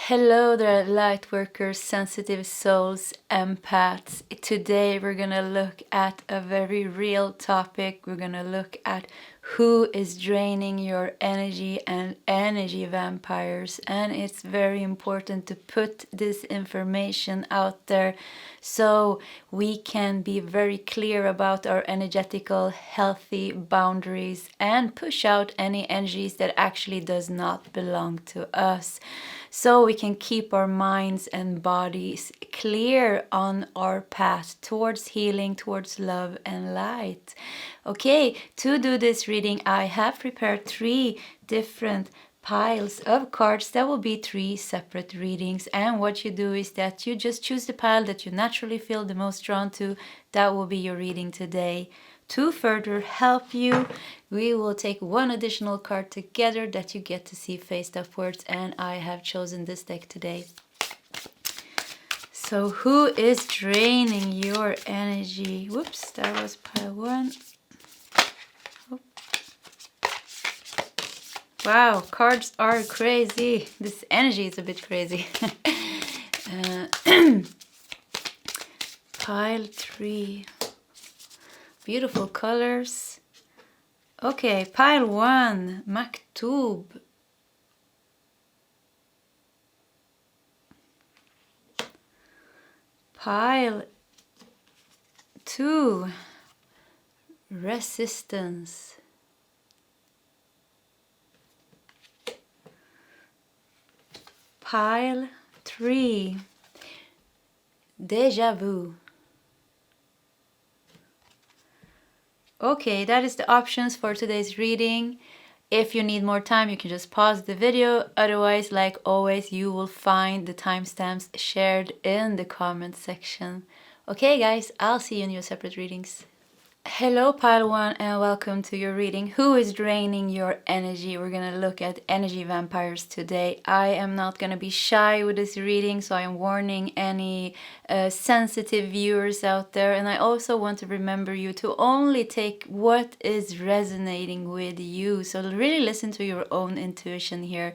Hello there, light workers, sensitive souls, empaths. Today we're gonna look at a very real topic. We're gonna look at who is draining your energy and energy vampires. And it's very important to put this information out there so we can be very clear about our energetical healthy boundaries and push out any energies that actually does not belong to us, so we can keep our minds and bodies clear on our path towards healing, towards love and light. Okay, to do this reading, I have prepared 3 different piles of cards. That will be 3 separate readings, and what you do is that you just choose the pile that you naturally feel the most drawn to. That will be your reading today. To further help you, we will take 1 additional card together that you get to see faced upwards, and I have chosen this deck today. So who is draining your energy? Whoops, that was pile 1. Oh. Wow, cards are crazy. This energy is a bit crazy. Pile 3. Beautiful colors. Okay, pile 1, Maktoub. Pile 2, resistance. Pile 3, Deja Vu. Okay, that is the options for today's reading. If you need more time, you can just pause the video. Otherwise, like always, you will find the timestamps shared in the comment section. Okay, guys, I'll see you in your separate readings. Hello pile 1 and welcome to your reading. Who is draining your energy? We're gonna look at energy vampires today. I am not gonna be shy with this reading, so I am warning any sensitive viewers out there, and I also want to remember you to only take what is resonating with you. So really listen to your own intuition here.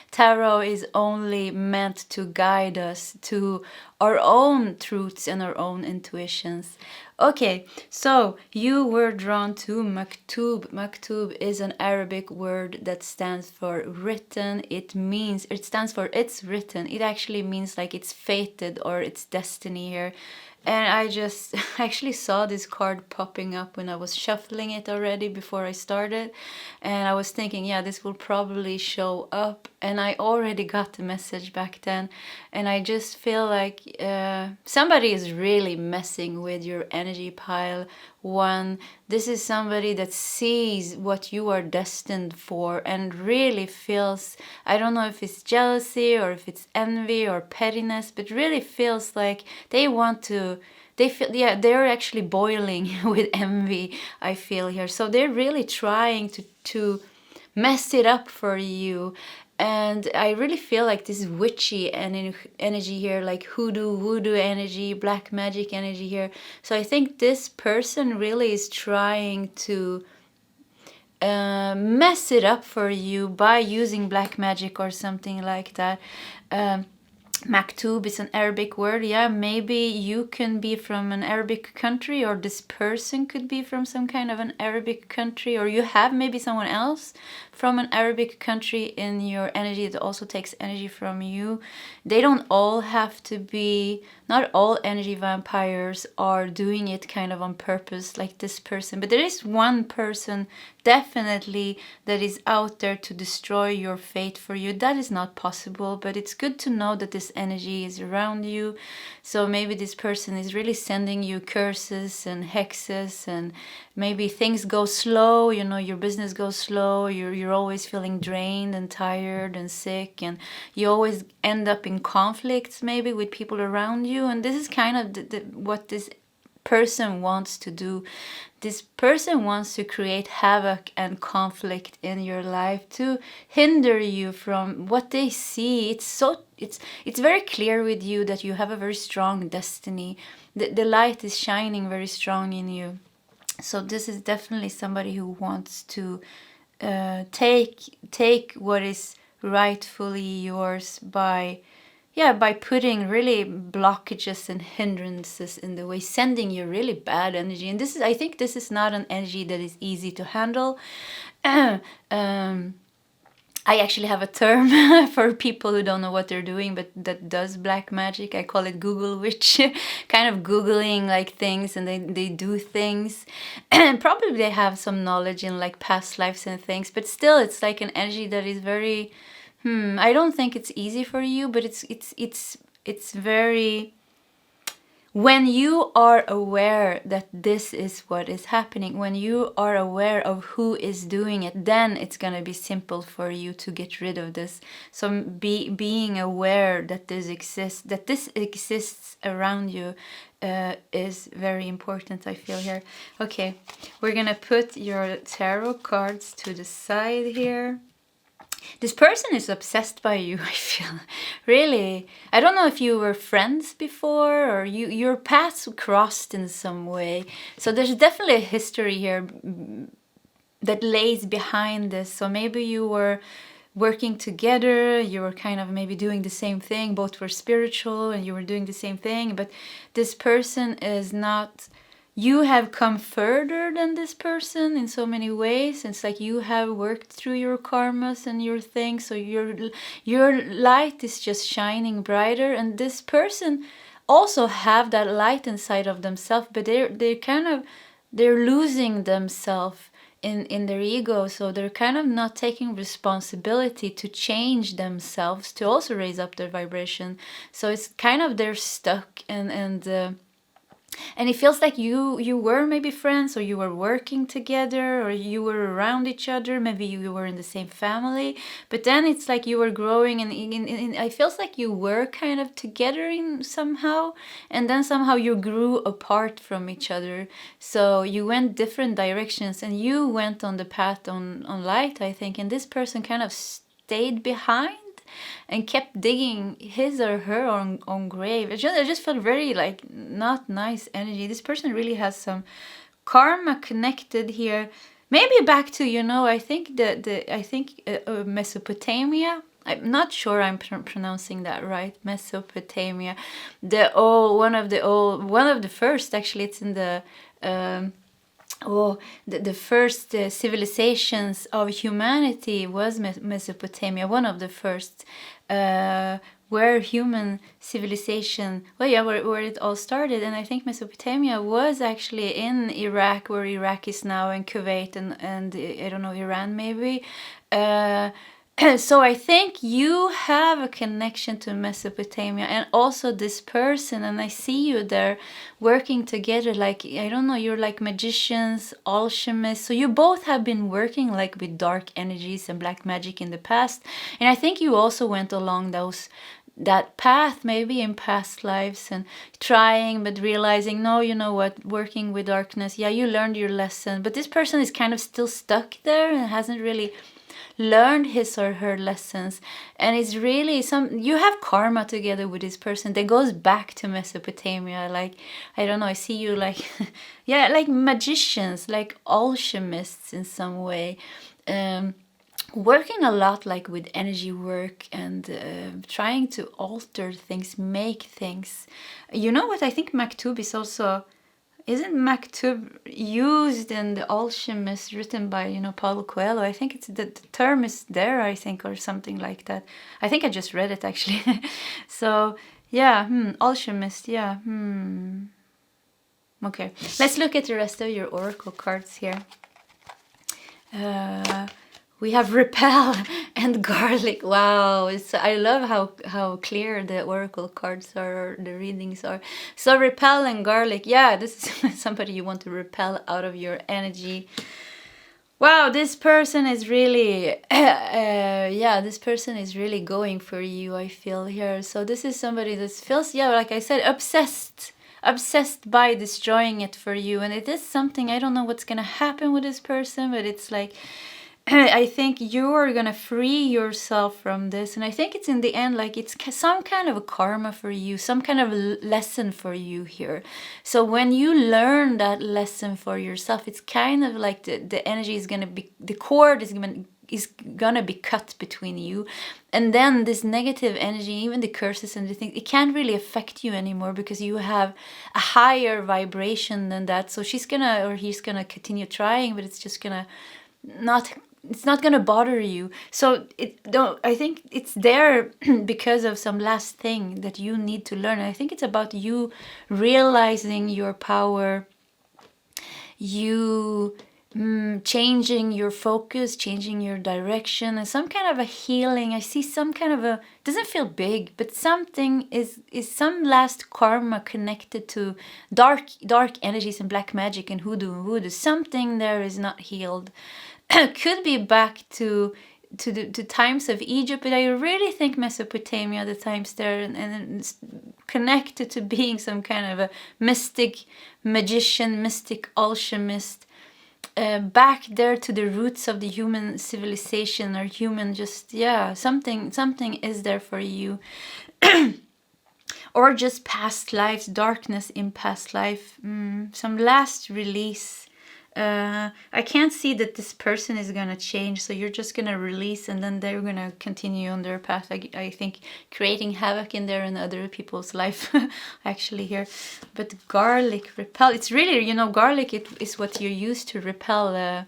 Tarot is only meant to guide us to our own truths and our own intuitions. Okay, so you were drawn to Maktoub. Maktoub is an Arabic word that stands for written. It stands for it's written. It actually means like it's fated or it's destiny here. And I just actually saw this card popping up when I was shuffling it already before I started. And I was thinking, yeah, this will probably show up. And I already got the message back then. And I just feel like somebody is really messing with your energy pile 1. This is somebody that sees what you are destined for and really feels, I don't know if it's jealousy or if it's envy or pettiness, but really feels like they want to, they feel, yeah, they're actually boiling with envy, I feel here. So they're really trying to mess it up for you. And I really feel like this witchy energy here, like hoodoo, voodoo energy, black magic energy here. So I think this person really is trying to mess it up for you by using black magic or something like that. Maktoub is an Arabic word. Yeah, maybe you can be from an Arabic country, or this person could be from some kind of an Arabic country, or you have maybe someone else from an Arabic country in your energy that also takes energy from you. They don't all have to be, not all energy vampires are doing it kind of on purpose like this person, but there is one person definitely that is out there to destroy your fate for you. That is not possible, but it's good to know that this energy is around you. So maybe this person is really sending you curses and hexes, and maybe things go slow, you know, your business goes slow, you're always feeling drained and tired and sick, and you always end up in conflicts maybe with people around you. And this is kind of what this person wants to do. This person wants to create havoc and conflict in your life to hinder you from what they see. It's very clear with you that you have a very strong destiny. The light is shining very strong in you. So this is definitely somebody who wants to take what is rightfully yours by putting really blockages and hindrances in the way, sending you really bad energy. And I think this is not an energy that is easy to handle. I actually have a term for people who don't know what they're doing, but that does black magic. I call it Google witch, kind of Googling like things, and they do things. And probably they have some knowledge in like past lives and things, but still it's like an energy that is very, I don't think it's easy for you, but it's very, when you are aware that this is what is happening, when you are aware of who is doing it, then it's going to be simple for you to get rid of this. So being aware that this exists around you is very important, I feel here. Okay, we're going to put your tarot cards to the side here. This person is obsessed by you, I feel. Really. I don't know if you were friends before or your paths crossed in some way. So there's definitely a history here that lays behind this. So maybe you were working together, you were kind of maybe doing the same thing, both were spiritual and you were doing the same thing, but this person is not... You have come further than this person in so many ways. It's like you have worked through your karmas and your things, so your light is just shining brighter. And this person also have that light inside of themselves, but they're losing themselves in their ego, so they're kind of not taking responsibility to change themselves, to also raise up their vibration. So it's kind of they're stuck and it feels like you were maybe friends, or you were working together, or you were around each other, maybe you were in the same family, but then it's like you were growing and it feels like you were kind of together in somehow, and then somehow you grew apart from each other. So you went different directions and you went on the path on light, I think, and this person kind of stayed behind and kept digging his or her own grave. I just felt very like not nice energy. This person really has some karma connected here. Maybe back to, I think Mesopotamia. I'm not sure I'm pronouncing that right. Mesopotamia, one of the first. Actually, it's in the. The first civilizations of humanity was Mesopotamia, one of the first, where human civilization, where it all started. And I think Mesopotamia was actually in Iraq, where Iraq is now, and Kuwait, and I don't know, Iran maybe. So I think you have a connection to Mesopotamia and also this person, and I see you there working together, like, I don't know, you're like magicians, alchemists, so you both have been working like with dark energies and black magic in the past, and I think you also went along that path maybe in past lives and trying but realizing, no, you know what, working with darkness, you learned your lesson, but this person is kind of still stuck there and hasn't really learned his or her lessons, and it's really you have karma together with this person that goes back to Mesopotamia. Like, I don't know, I see you like like magicians, like alchemists in some way, working a lot like with energy work and trying to alter things, make things. You know what, I think Maktoub is also... Isn't Maktoub used in The Alchemist, written by, Paulo Coelho? I think it's the term is there, I think, or something like that. I think I just read it, actually. So, Alchemist, Okay, let's look at the rest of your oracle cards here. We have repel and garlic. Wow, I love how clear the oracle cards are, or the readings are. So repel and garlic. Yeah, this is somebody you want to repel out of your energy. Wow, this person is really, this person is really going for you, I feel here. So this is somebody that feels, like I said, obsessed by destroying it for you. And it is something, I don't know what's going to happen with this person, but it's like... I think you're gonna free yourself from this, and I think it's in the end like it's some kind of a karma for you, some kind of lesson for you here. So when you learn that lesson for yourself, it's kind of like the energy is gonna be, the cord is is gonna be cut between you. And then this negative energy, even the curses and the things, it can't really affect you anymore because you have a higher vibration than that. So she's gonna, or he's gonna continue trying, but it's just gonna it's not gonna bother you. So I think it's there because of some last thing that you need to learn. I think it's about you realizing your power, you changing your focus, changing your direction, and some kind of a healing. I see some kind of a, doesn't feel big, but something is some last karma connected to dark energies and black magic and voodoo. Something there is not healed. Could be back to times of Egypt, but I really think Mesopotamia, the times there, and it's connected to being some kind of a mystic magician, mystic alchemist, back there to the roots of the human civilization, or human, just, yeah, something is there for you. Or just past lives, darkness in past life, some last release. I can't see that this person is gonna change, so you're just gonna release, and then they're gonna continue on their path. I think creating havoc in there and other people's life, actually here. But garlic repel. It's really, garlic. It is what you use to repel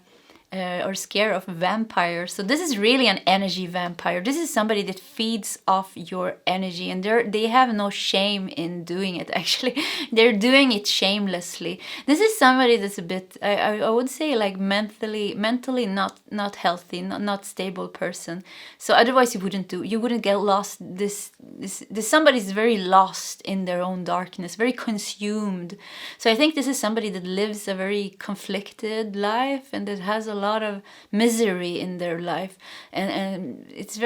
or scare off vampires. So this is really an energy vampire. This is somebody that feeds off your energy, and they have no shame in doing it. Actually, they're doing it shamelessly. This is somebody that's a bit, I would say, like mentally not healthy, not stable person. So otherwise you wouldn't get lost. This somebody's very lost in their own darkness, very consumed. So I think this is somebody that lives a very conflicted life and that has a lot of misery in their life, and it's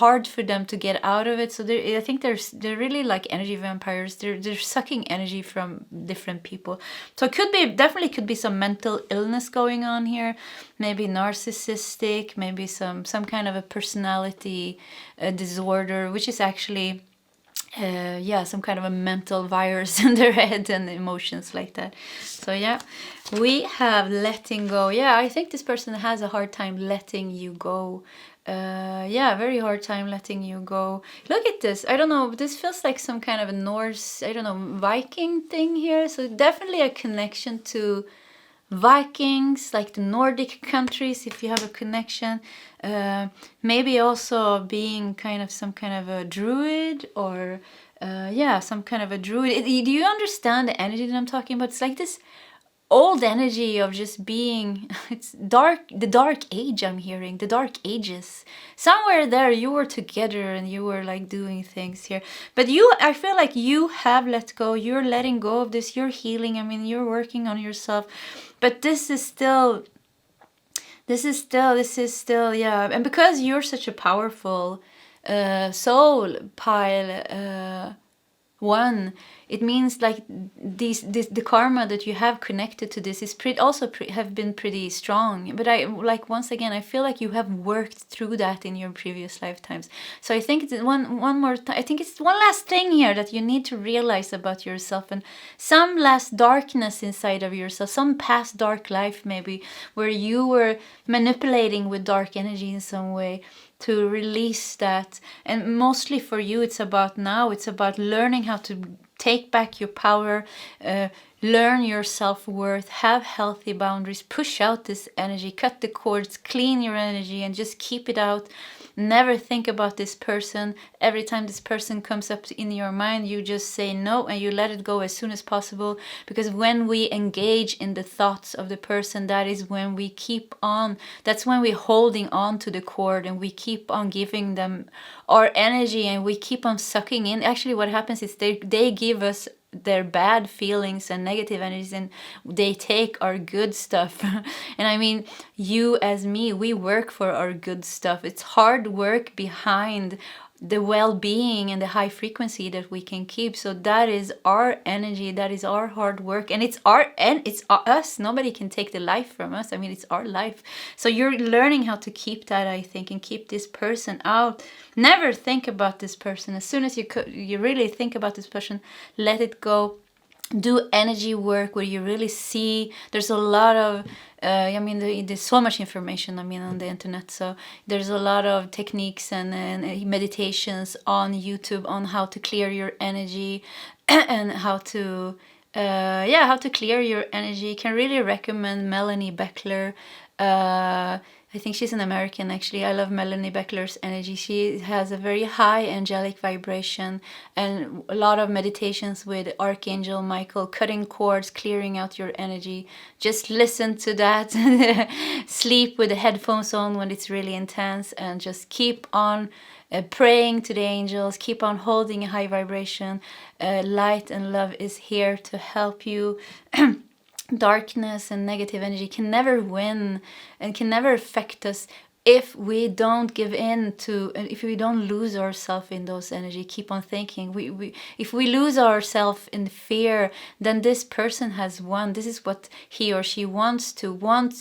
hard for them to get out of it. So I think they're really like energy vampires. They're sucking energy from different people. So it definitely could be some mental illness going on here, maybe narcissistic, maybe some kind of a personality disorder, which is actually some kind of a mental virus in their head and emotions like that. So yeah, we have letting go. Yeah, I think this person has a hard time letting you go. Very hard time letting you go. Look at this. I don't know, this feels like some kind of a Norse, Viking thing here. So definitely a connection to Vikings, like the Nordic countries, if you have a connection. Maybe also being some kind of a druid, or some kind of a druid. Do you understand the energy that I'm talking about? It's like this old energy of just being, it's dark, the dark age. I'm hearing the dark ages. Somewhere there you were together and you were like doing things here, but I feel like you have let go. You're letting go of this. You're healing. I mean, you're working on yourself, but this is still, yeah. And because you're such a powerful soul pile one, it means like the karma that you have connected to this is have been pretty strong. But once again, I feel like you have worked through that in your previous lifetimes. So I think it's one more time. I think it's one last thing here that you need to realize about yourself, and some last darkness inside of yourself, some past dark life maybe, where you were manipulating with dark energy in some way, to release that. And mostly for you, it's about learning how to take back your power, learn your self-worth, have healthy boundaries, push out this energy, cut the cords, clean your energy, and just keep it out. Never think about this person. Every time this person comes up in your mind, you just say no and you let it go as soon as possible. Because when we engage in the thoughts of the person, that is when we that's when we're holding on to the cord, and we keep on giving them our energy, and we keep on sucking in. Actually, what happens is they give us their bad feelings and negative energies, and they take our good stuff. And I mean, you as me, we work for our good stuff. It's hard work behind the well-being and the high frequency that we can keep. So that is our energy, that is our hard work, and it's us. Nobody can take the life from us. I mean, it's our life. So you're learning how to keep that, I think, and keep this person out. Never think about this person. As soon as you really think about this person, let it go. Do energy work where you really see there's a lot of I mean, there's so much information, I mean, on the internet. So there's a lot of techniques and meditations on YouTube on how to clear your energy and how to how to clear your energy. Can really recommend Melanie Beckler. I think she's an American, actually. I love Melanie Beckler's energy. She has a very high angelic vibration and a lot of meditations with Archangel Michael, cutting cords, clearing out your energy. Just listen to that. Sleep with the headphones on when it's really intense, and just keep on praying to the angels. Keep on holding a high vibration. Light and love is here to help you. Darkness and negative energy can never win and can never affect us if we don't give in to, if we don't lose ourselves in those energy. Keep on thinking. If we lose ourselves in fear, then this person has won. This is what he or she wants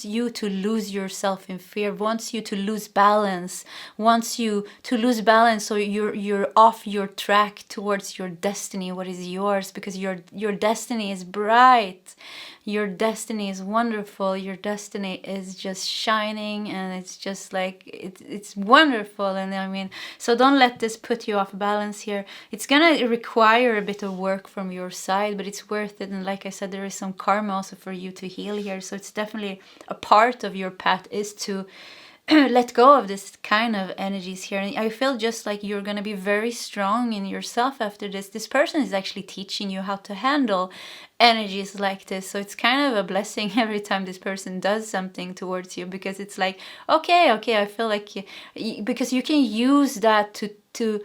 you to lose yourself in fear, wants you to lose balance, wants you to lose balance, so you're off your track towards your destiny, what is yours, because your destiny is bright. Your destiny is wonderful. Your destiny is just shining, and it's just like it's wonderful. And I mean, so don't let this put you off balance here. It's gonna require a bit of work from your side, but it's worth it. And like I said, there is some karma also for you to heal here. So it's definitely a part of your path is to let go of this kind of energies here. And I feel just like you're going to be very strong in yourself after this. This person is actually teaching you how to handle energies like this. So it's kind of a blessing every time this person does something towards you, because it's like, okay, I feel like because you can use that to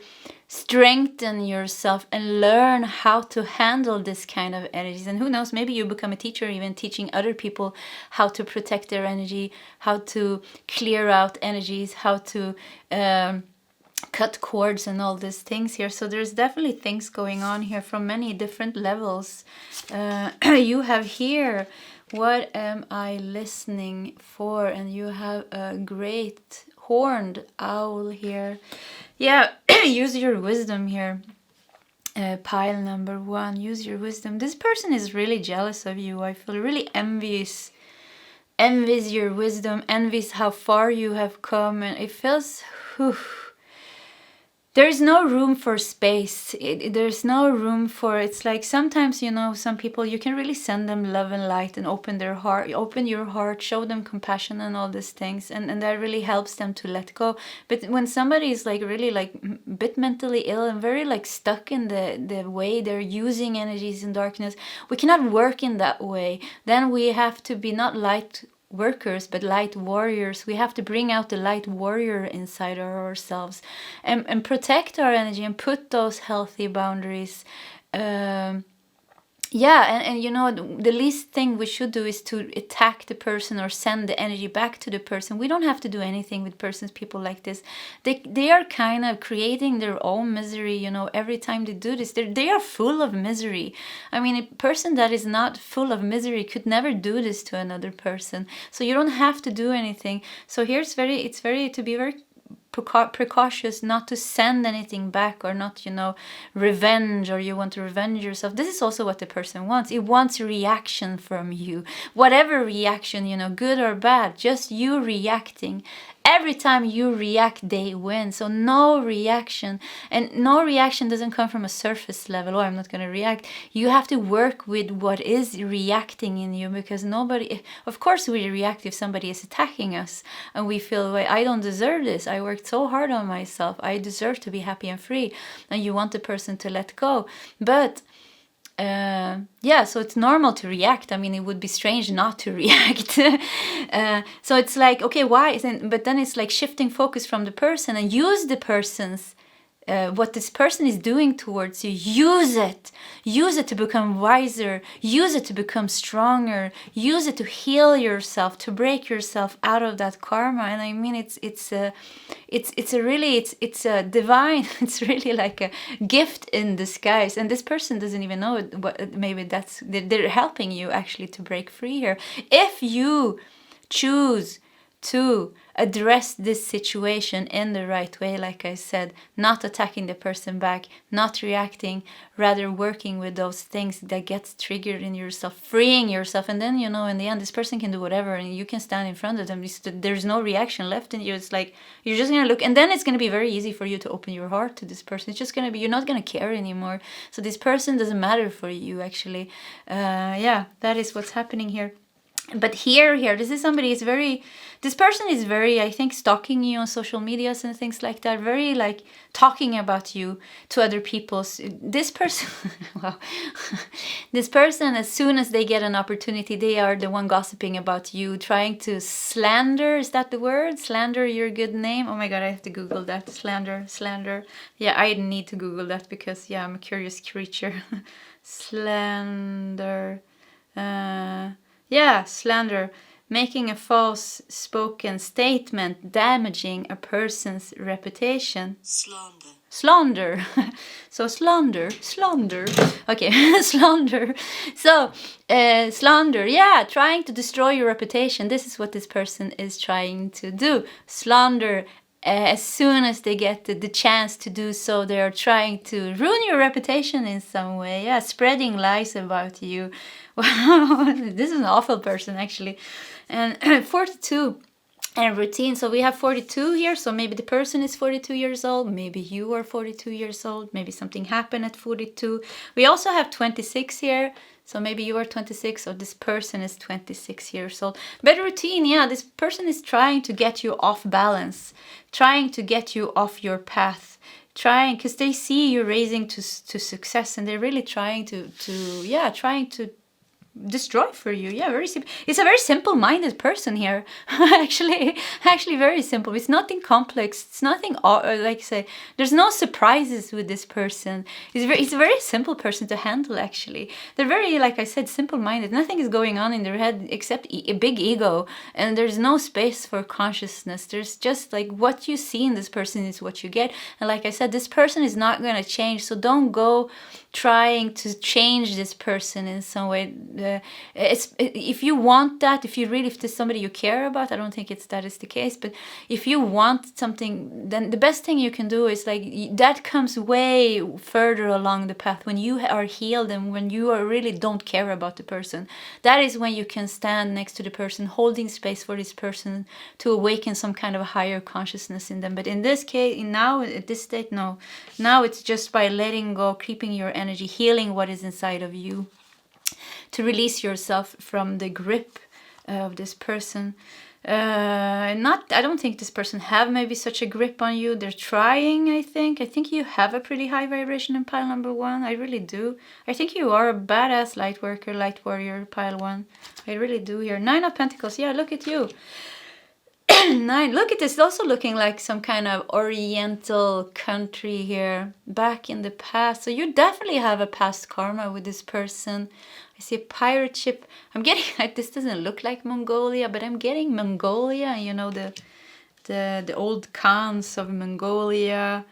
strengthen yourself and learn how to handle this kind of energies. And who knows, maybe you become a teacher, even teaching other people how to protect their energy, how to clear out energies, how to cut cords and all these things here. So there's definitely things going on here from many different levels. You have here, what am I listening for? And you have a great horned owl here. Yeah, use your wisdom here. Pile number 1, use your wisdom. This person is really jealous of you. I feel really envious your wisdom, envies how far you have come, and it feels there's no room for space. There's no room for, it's like sometimes, you know, some people, you can really send them love and light and open their heart, open your heart, show them compassion and all these things, and that really helps them to let go. But when somebody is like really like a bit mentally ill and very like stuck in the way they're using energies in darkness, we cannot work in that way. Then we have to be not light workers but light warriors. We have to bring out the light warrior inside ourselves and protect our energy and put those healthy boundaries. And you know, the least thing we should do is to attack the person or send the energy back to the person. We don't have to do anything with people like this. They are kind of creating their own misery, you know, every time they do this. They are full of misery. I mean, a person that is not full of misery could never do this to another person. So you don't have to do anything. So here it's very to be very precautious not to send anything back, or not, you know, revenge, or you want to revenge yourself. This is also what the person wants. It wants reaction from you, whatever reaction, you know, good or bad, just you reacting. Every time you react, they win. So no reaction. And no reaction doesn't come from a surface level. Oh, I'm not going to react. You have to work with what is reacting in you, because nobody, of course we react if somebody is attacking us and we feel, well, I don't deserve this. I worked so hard on myself. I deserve to be happy and free. And you want the person to let go. But so it's normal to react. I mean, it would be strange not to react. So it's like, okay, why? But then it's like shifting focus from the person and use the person's what this person is doing towards you. Use it to become wiser, use it to become stronger, use it to heal yourself, to break yourself out of that karma. And I mean, it's a divine, it's really like a gift in disguise, and this person doesn't even know it. Maybe they're helping you actually to break free here. If you choose to address this situation in the right way, like I said, not attacking the person back, not reacting, rather working with those things that gets triggered in yourself, freeing yourself. And then, in the end, this person can do whatever and you can stand in front of them. There's no reaction left in you. It's like, you're just going to look, and then it's going to be very easy for you to open your heart to this person. It's just going to be, you're not going to care anymore. So this person doesn't matter for you, actually. That is what's happening here. But here, this is somebody this person is very, I think, stalking you on social medias and things like that. Very like talking about you to other people. This person, wow. This person, as soon as they get an opportunity, they are the one gossiping about you, trying to slander, is that the word? Slander your good name? Oh my God, I have to Google that. Slander. Yeah, I need to Google that because, I'm a curious creature. Slander. Slander. Making a false spoken statement, damaging a person's reputation. Slander. So slander. Okay, slander. So, slander, trying to destroy your reputation. This is what this person is trying to do. Slander. As soon as they get the chance to do so, they are trying to ruin your reputation in some way. Spreading lies about you. Wow, this is an awful person, actually. And 42 and routine. So we have 42 here. So maybe the person is 42 years old. Maybe you are 42 years old. Maybe something happened at 42. We also have 26 here. So maybe you are 26 or this person is 26 years old. But routine, this person is trying to get you off balance, trying to get you off your path, because they see you raising to success, and they're really trying to destroy for you. Very simple. It's a very simple-minded person here. actually very simple. It's nothing complex. It's nothing like I say. There's no surprises with this person. It's a very simple person to handle. Actually, they're very, like I said, simple-minded. Nothing is going on in their head except a big ego, and there's no space for consciousness. There's just like what you see in this person is what you get. And like I said, this person is not going to change. So don't go trying to change this person in some way. If you want that, if there's somebody you care about, I don't think that is the case, but if you want something, then the best thing you can do is like that comes way further along the path when you are healed and when you really don't care about the person. That is when you can stand next to the person, holding space for this person to awaken some kind of higher consciousness in them. But in this case, now at this state, no. Now it's just by letting go, keeping your energy, healing what is inside of you, to release yourself from the grip of this person. I don't think this person have maybe such a grip on you. They're trying, I think you have a pretty high vibration in pile number 1. I really do. I think you are a badass light worker, light warrior, pile 1. I really do here. 9 of Pentacles. Look at you. 9. Look at this. It's also looking like some kind of oriental country here, back in the past. So you definitely have a past karma with this person. I see a pirate ship. I'm getting, this doesn't look like Mongolia, but I'm getting Mongolia, the old Khans of Mongolia.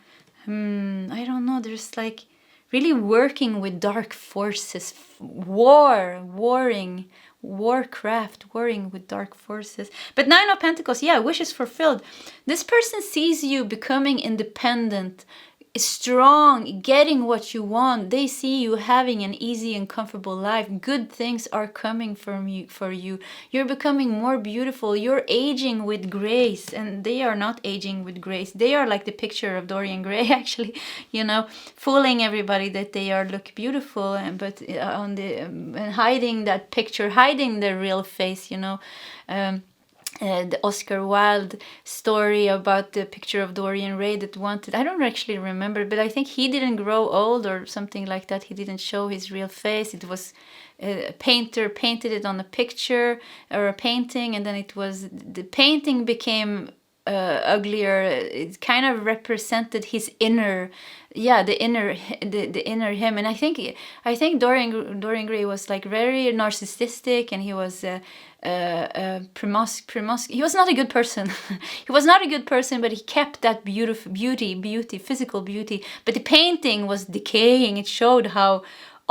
I don't know, there's like really working with dark forces, warring with dark forces. But 9 of Pentacles, wishes fulfilled. This person sees you becoming independent, strong, getting what you want. They see you having an easy and comfortable life. Good things are coming for you. You're becoming more beautiful. You're aging with grace, and they are not aging with grace. They are like the picture of Dorian Gray, actually, fooling everybody that they look beautiful, but on the and hiding that picture, hiding their real face, the Oscar Wilde story about the picture of Dorian Gray that wanted, I don't actually remember, but I think he didn't grow old or something like that. He didn't show his real face. It was a painter painted it on a picture or a painting, and then the painting became uglier. It kind of represented his inner, the inner him. And I think Dorian Gray was like very narcissistic, and he was he was not a good person. He was not a good person, but he kept that beauty, physical beauty. But the painting was decaying. It showed how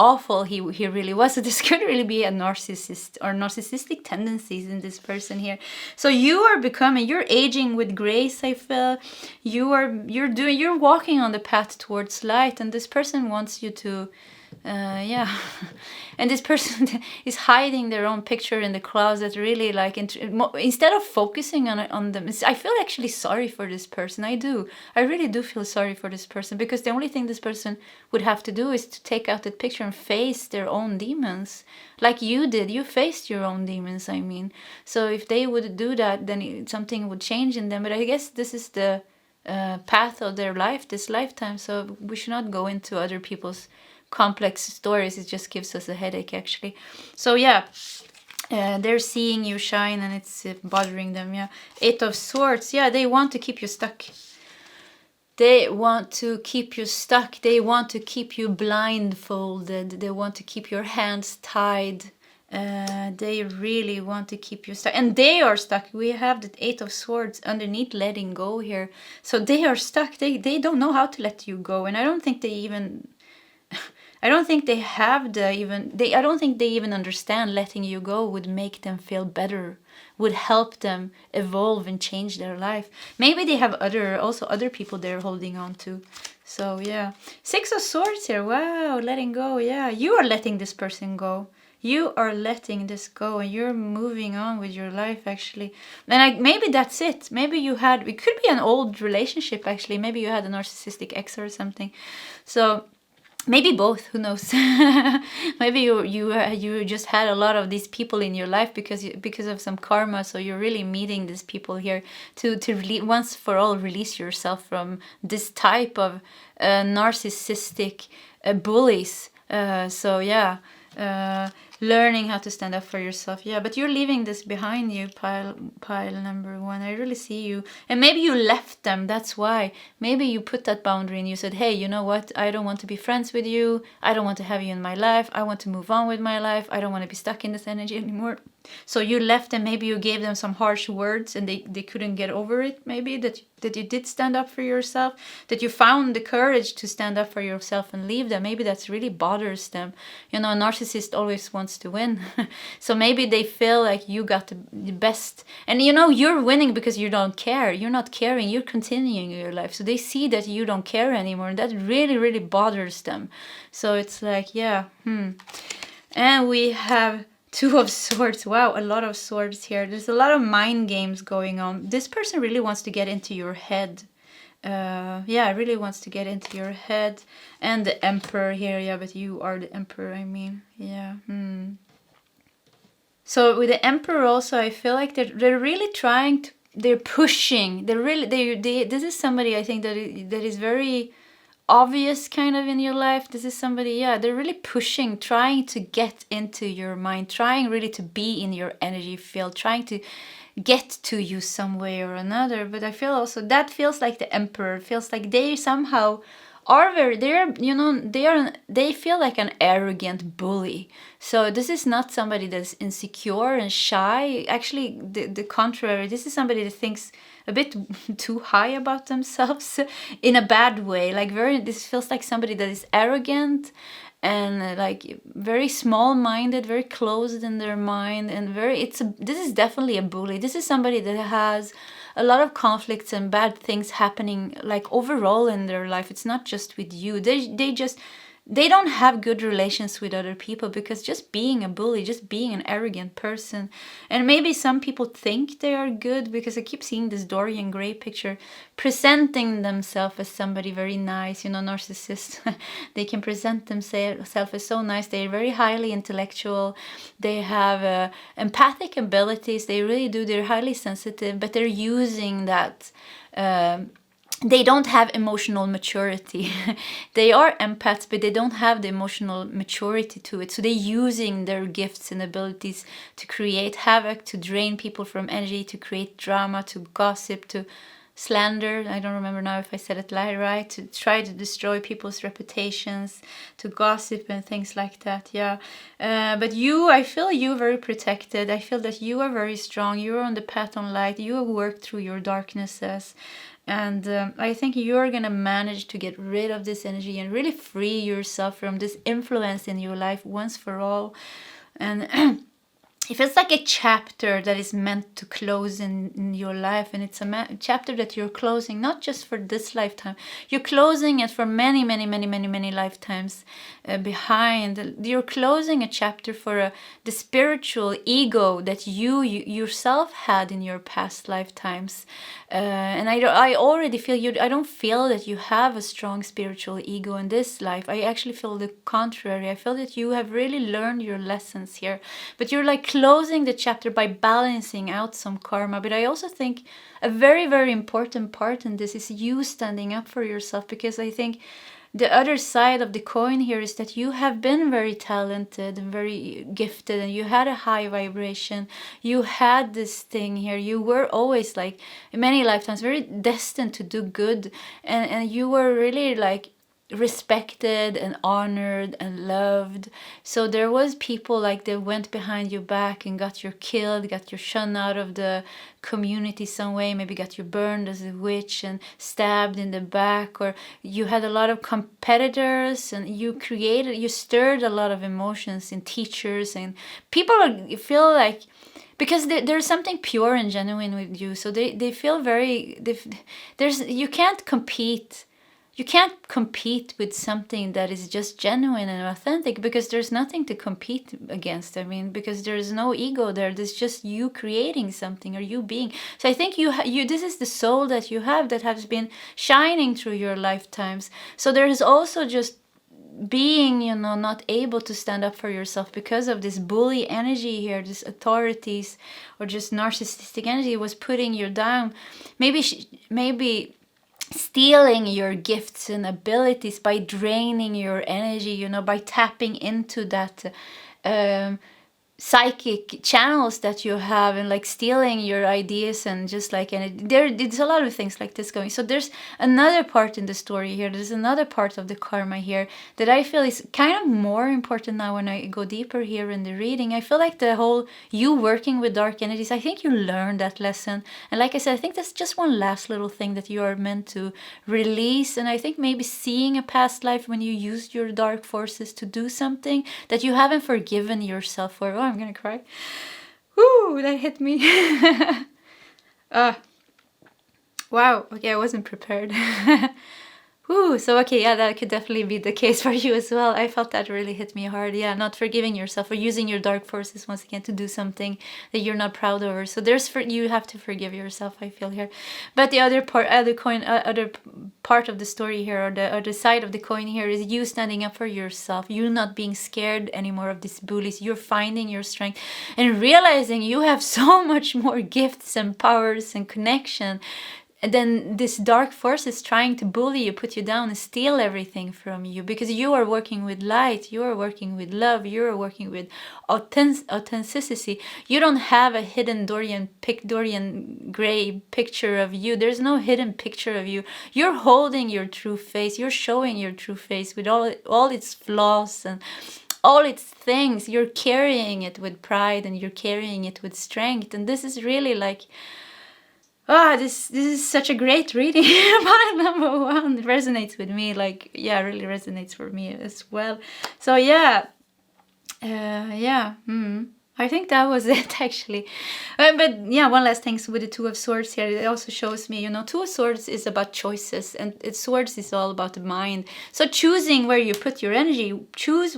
awful he really was. So this could really be a narcissist or narcissistic tendencies in this person here. So you're aging with grace. I feel you're walking on the path towards light, and this person wants you to and this person is hiding their own picture in the closet, really, like instead of focusing on them. I feel actually sorry for this person. I really do feel sorry for this person, because the only thing this person would have to do is to take out that picture and face their own demons, like you did. You faced your own demons, I mean. So if they would do that, then something would change in them. But I guess this is the path of their life, this lifetime, so we should not go into other people's complex stories. It just gives us a headache, actually. So yeah, they're seeing you shine, and it's bothering them. Yeah, 8 of Swords. Yeah, they want to keep you stuck. They want to keep you stuck. They want to keep you blindfolded. They want to keep your hands tied. They really want to keep you stuck, and they are stuck. We have the 8 of Swords underneath letting go here. So they are stuck. They don't know how to let you go, and I don't think they even I don't think they even understand letting you go would make them feel better, would help them evolve and change their life. Maybe they have other people they're holding on to. So yeah, 6 of Swords here. Wow, letting go. Yeah, you are letting this person go. You are letting this go, and you're moving on with your life, actually. And maybe that's it. Maybe it could be an old relationship, actually. Maybe you had a narcissistic ex or something. So maybe both, who knows. Maybe you just had a lot of these people in your life because of some karma. So you're really meeting these people here to once for all release yourself from this type of narcissistic bullies. So yeah, learning how to stand up for yourself. Yeah, but you're leaving this behind you, pile number 1. I really see you. And maybe you left them. That's why. Maybe you put that boundary and you said, hey, you know what? I don't want to be friends with you. I don't want to have you in my life. I want to move on with my life. I don't want to be stuck in this energy anymore. So you left them. Maybe you gave them some harsh words, and they couldn't get over it. Maybe that you did stand up for yourself, that you found the courage to stand up for yourself and leave them. Maybe that's really bothers them. You know, a narcissist always wants to win. So maybe they feel like you got the best, and you know, you're winning because you don't care. You're not caring. You're continuing your life. So they see that you don't care anymore, and that really, really bothers them. So it's like, yeah. And we have 2 of Swords. Wow, a lot of swords here. There's a lot of mind games going on. This person really wants to get into your head. Yeah, really wants to get into your head. And the Emperor here. Yeah, but you are the Emperor, I mean. Yeah. So with the Emperor also, I feel like they're really trying to, they're pushing. This is somebody, I think, that is very obvious kind of in your life. This is somebody, yeah, they're really pushing, trying to get into your mind, trying really to be in your energy field, trying to get to you some way or another. But I feel also that feels like the Emperor feels like they somehow are they feel like an arrogant bully. So this is not somebody that's insecure and shy. Actually, the contrary. This is somebody that thinks a bit too high about themselves in a bad way. Like this feels like somebody that is arrogant and like very small-minded, very closed in their mind, and this is definitely a bully. This is somebody that has a lot of conflicts and bad things happening like overall in their life. It's not just with you. They don't have good relations with other people because just being a bully, just being an arrogant person. And maybe some people think they are good because I keep seeing this Dorian Gray picture presenting themselves as somebody very nice, narcissist. They can present themselves as so nice. They're very highly intellectual. They have empathic abilities. They really do. They're highly sensitive, but they're using that. They don't have emotional maturity. They are empaths, but they don't have the emotional maturity to it. So they're using their gifts and abilities to create havoc, to drain people from energy, to create drama, to gossip, to slander. I don't remember now if I said it right. To try to destroy people's reputations, to gossip and things like that. Yeah. But I feel you very protected. I feel that you are very strong. You're on the path on light. You have worked through your darknesses. And I think you're gonna manage to get rid of this energy and really free yourself from this influence in your life once for all. And it feels like a chapter that is meant to close in your life, and it's a chapter that you're closing not just for this lifetime, you're closing it for many, many, many, many, many lifetimes behind. You're closing a chapter for the spiritual ego that you yourself had in your past lifetimes. And I already feel you. I don't feel that you have a strong spiritual ego in this life. I actually feel the contrary. I feel that you have really learned your lessons here, but you're like closing the chapter by balancing out some karma. But I also think a very, very important part in this is you standing up for yourself, because I think the other side of the coin here is that you have been very talented and very gifted, and you had a high vibration. You had this thing here. You were always, like, in many lifetimes, very destined to do good. And you were really, like, respected and honored and loved. So there was people like that went behind your back and got you killed, got you shunned out of the community some way, maybe got you burned as a witch and stabbed in the back, or you had a lot of competitors, and you stirred a lot of emotions in teachers, and people feel like, because there's something pure and genuine with you, so they feel very, you can't compete. You can't compete with something that is just genuine and authentic, because there's nothing to compete against. I mean, because there's no ego there. There's just you creating something, or you being. So I think this is the soul that you have that has been shining through your lifetimes. So there is also just being, not able to stand up for yourself because of this bully energy here, this authorities or just narcissistic energy was putting you down. Maybe stealing your gifts and abilities by draining your energy, by tapping into that psychic channels that you have, and like stealing your ideas, and just like, and there's a lot of things like this going. So there's another part in the story here, there's another part of the karma here that I feel is kind of more important now when I go deeper here in the reading. I feel like the whole you working with dark energies, I think you learned that lesson, and like I said, I think that's just one last little thing that you are meant to release. And I think maybe seeing a past life when you used your dark forces to do something that you haven't forgiven yourself for. Oh, I'm gonna cry. Woo, that hit me. Wow, okay, I wasn't prepared. Ooh, so okay, yeah, that could definitely be the case for you as well. I felt that really hit me hard. Yeah, not forgiving yourself, or using your dark forces once again to do something that you're not proud of. So you have to forgive yourself, I feel here. But the other part of the story here, or the other side of the coin here, is you standing up for yourself. You not being scared anymore of these bullies. You're finding your strength and realizing you have so much more gifts and powers and connection. And then this dark force is trying to bully you, put you down, and steal everything from you, because you are working with light, you are working with love, you are working with authenticity. You don't have a hidden Dorian Gray picture of you. There's no hidden picture of you. You're holding your true face. You're showing your true face with all its flaws and all its things. You're carrying it with pride, and you're carrying it with strength. And this is really like, this is such a great reading. Part number 1 resonates with me, like, yeah, really resonates for me as well. So yeah, I think that was it, actually. But yeah, one last thing with the Two of Swords here. It also shows me, Two of Swords is about choices, and Swords is all about the mind. So choosing where you put your energy, choose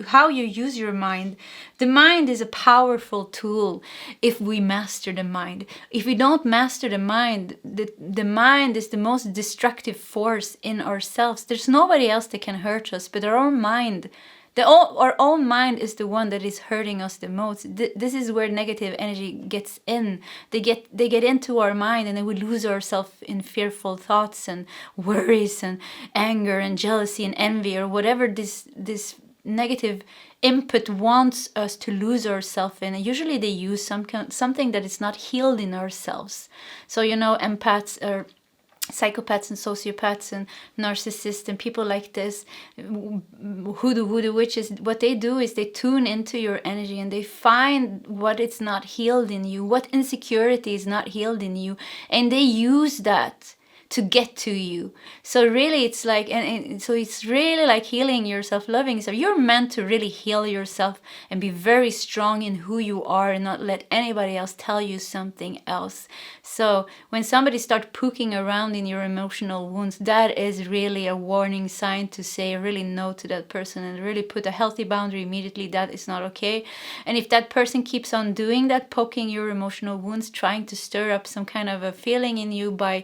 how you use your mind. The mind is a powerful tool if we master the mind. If we don't master the mind, the mind is the most destructive force in ourselves. There's nobody else that can hurt us but our own mind. Our own mind is the one that is hurting us the most. This is where negative energy gets in. They get into our mind, and then we lose ourselves in fearful thoughts and worries and anger and jealousy and envy, or whatever this negative input wants us to lose ourselves in. And usually they use something that is not healed in ourselves. So empaths are psychopaths and sociopaths and narcissists and people like this, voodoo witches. What they do is they tune into your energy, and they find what is not healed in you, what insecurity is not healed in you, and they use that to get to you. So really it's like, and so it's really like healing yourself, loving yourself. You're meant to really heal yourself and be very strong in who you are and not let anybody else tell you something else. So when somebody starts poking around in your emotional wounds, that is really a warning sign to say really no to that person and really put a healthy boundary immediately. That is not okay. And if that person keeps on doing that, poking your emotional wounds, trying to stir up some kind of a feeling in you by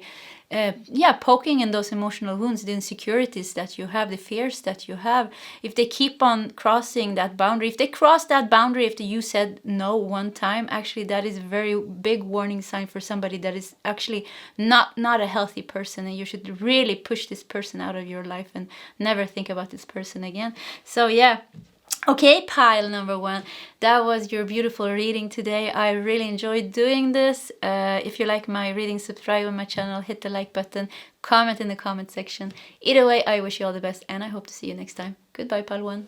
poking in those emotional wounds, the insecurities that you have, the fears that you have, if they keep on crossing that boundary, if they cross that boundary after you said no one time, actually that is a very big warning sign for somebody that is actually not a healthy person, and you should really push this person out of your life and never think about this person again. So yeah. Okay, pile number 1, that was your beautiful reading today. I really enjoyed doing this. If you like my reading, subscribe on my channel, hit the like button, comment in the comment section. Either way, I wish you all the best, and I hope to see you next time. Goodbye, pile 1.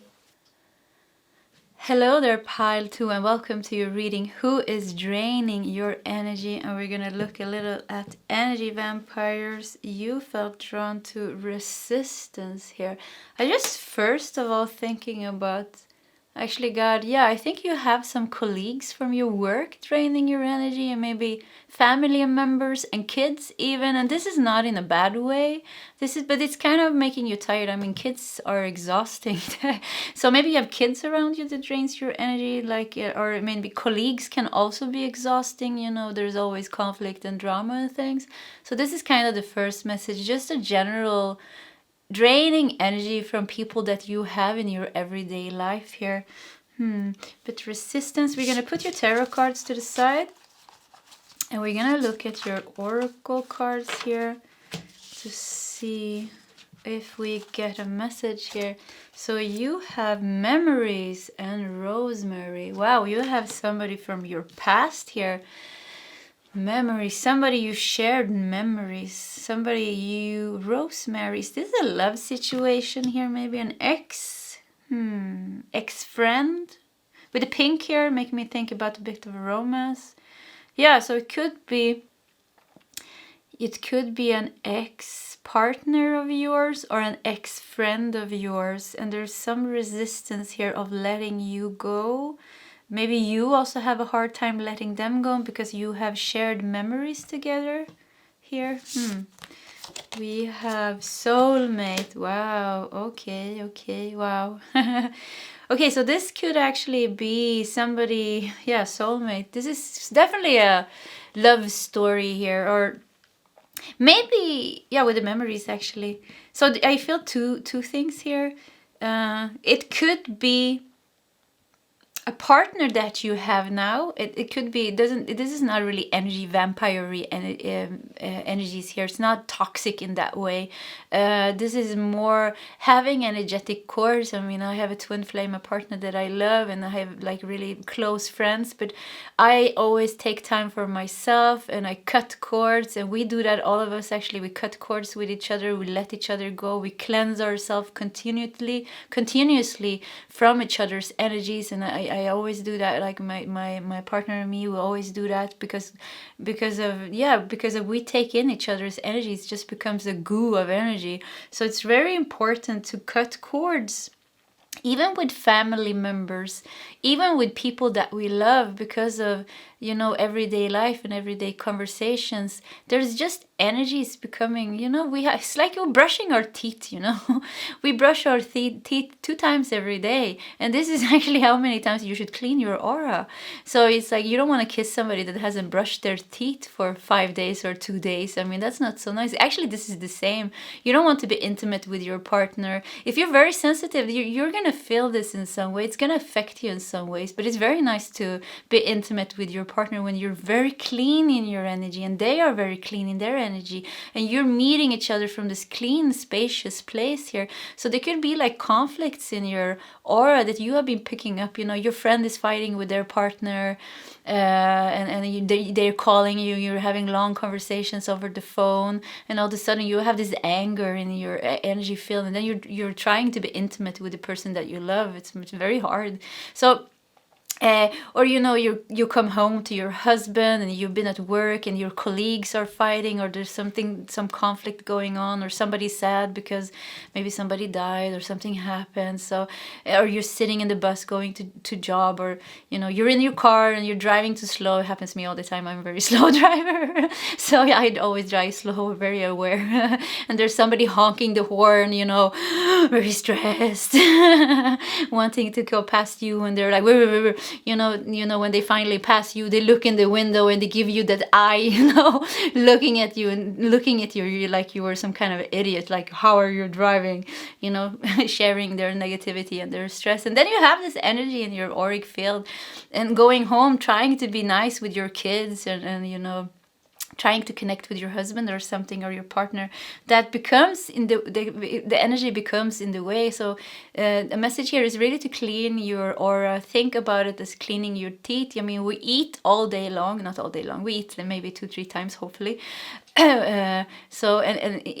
Hello there, pile 2, and welcome to your reading. Who is draining your energy? And we're gonna look a little at energy vampires. You felt drawn to resistance here. I just first of all thinking about, actually, God, yeah, I think you have some colleagues from your work draining your energy, and maybe family members and kids even. And this is not in a bad way. But it's kind of making you tired. I mean, kids are exhausting. So maybe you have kids around you that drains your energy, like, or maybe colleagues can also be exhausting. You know, there's always conflict and drama and things. So this is kind of the first message, just a general draining energy from people that you have in your everyday life here. But resistance, we're gonna put your tarot cards to the side, and we're gonna look at your oracle cards here to see if we get a message here. So you have memories and rosemary. Wow, you have somebody from your past here. Memories, somebody you shared memories, somebody you rosemary. Is this a love situation here? Maybe an ex-friend with the pink here, making me think about a bit of a romance. Yeah, so it could be an ex-partner of yours or an ex-friend of yours, and there's some resistance here of letting you go. Maybe you also have a hard time letting them go because you have shared memories together here. We have soulmate. Wow. Okay. Wow. Okay, so this could actually be somebody, yeah, soulmate. This is definitely a love story here, or maybe, yeah, with the memories actually. So I feel two things here. It could be a partner that you have now. It could be, this is not really energy vampire-y energies here. It's not toxic in that way. This is more having energetic cores. I mean, I have a twin flame, a partner that I love, and I have like really close friends, but I always take time for myself and I cut cords, and we do that, all of us actually. We cut cords with each other, we let each other go, we cleanse ourselves continuously from each other's energies. And I always do that, like my partner and me will always do that, because of we take in each other's energies. It just becomes a goo of energy. So it's very important to cut cords, even with family members, even with people that we love, because of, you know, everyday life and everyday conversations. There's just energies becoming, you know, it's like we're brushing our teeth, you know. We brush our teeth 2 times every day, and this is actually how many times you should clean your aura. So it's like you don't want to kiss somebody that hasn't brushed their teeth for 5 days or 2 days. I mean, that's not so nice. Actually, this is the same. You don't want to be intimate with your partner. If you're very sensitive, you're gonna feel this in some way. It's gonna affect you in some ways, but it's very nice to be intimate with your partner when you're very clean in your energy and they are very clean in their energy, and you're meeting each other from this clean, spacious place here. So there could be like conflicts in your aura that you have been picking up. You know, your friend is fighting with their partner, they're calling you, you're having long conversations over the phone, and all of a sudden you have this anger in your energy field, and then you're trying to be intimate with the person that you love. It's very hard. So Or you come home to your husband and you've been at work and your colleagues are fighting, or there's some conflict going on, or somebody's sad because maybe somebody died or something happened. So, or you're sitting in the bus going to job, or you're in your car and you're driving too slow. It happens to me all the time. I'm a very slow driver, so yeah, I'd always drive slow, very aware. And there's somebody honking the horn, very stressed, wanting to go past you, and they're like, wait. When they finally pass you, they look in the window and they give you that eye, looking at you and looking at you like you were some kind of idiot, like, how are you driving, sharing their negativity and their stress. And then you have this energy in your auric field, and going home trying to be nice with your kids, and trying to connect with your husband or something, or your partner, that becomes in the energy becomes in the way. So the message here is really to clean your aura. Think about it as cleaning your teeth. I mean, we eat all day long, not all day long, we eat maybe 2-3 times, hopefully. So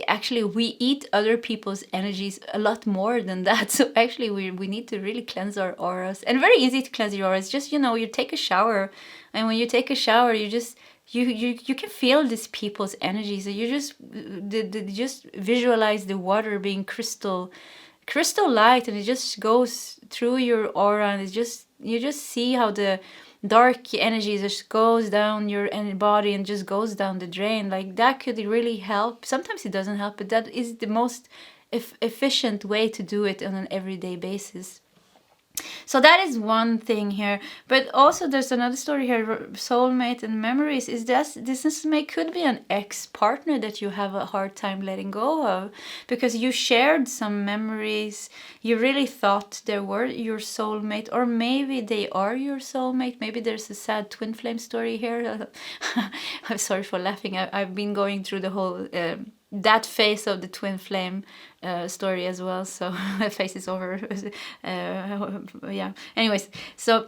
actually we eat other people's energies a lot more than that. So actually we need to really cleanse our auras. And very easy to cleanse your auras. Just you take a shower, and when you take a shower, you just you can feel these people's energies. So you just visualize the water being crystal light, and it just goes through your aura, and you just see how the dark energy just goes down your body and just goes down the drain. Like, that could really help. Sometimes it doesn't help, but that is the most efficient way to do it on an everyday basis. So that is one thing here. But also there's another story here, soulmate and memories. Is this could be an ex-partner that you have a hard time letting go of, because you shared some memories. You really thought they were your soulmate, or maybe they are your soulmate. Maybe there's a sad twin flame story here. I'm sorry for laughing. I've been going through the whole that phase of the twin flame story as well, so phase is over. Yeah, anyways, so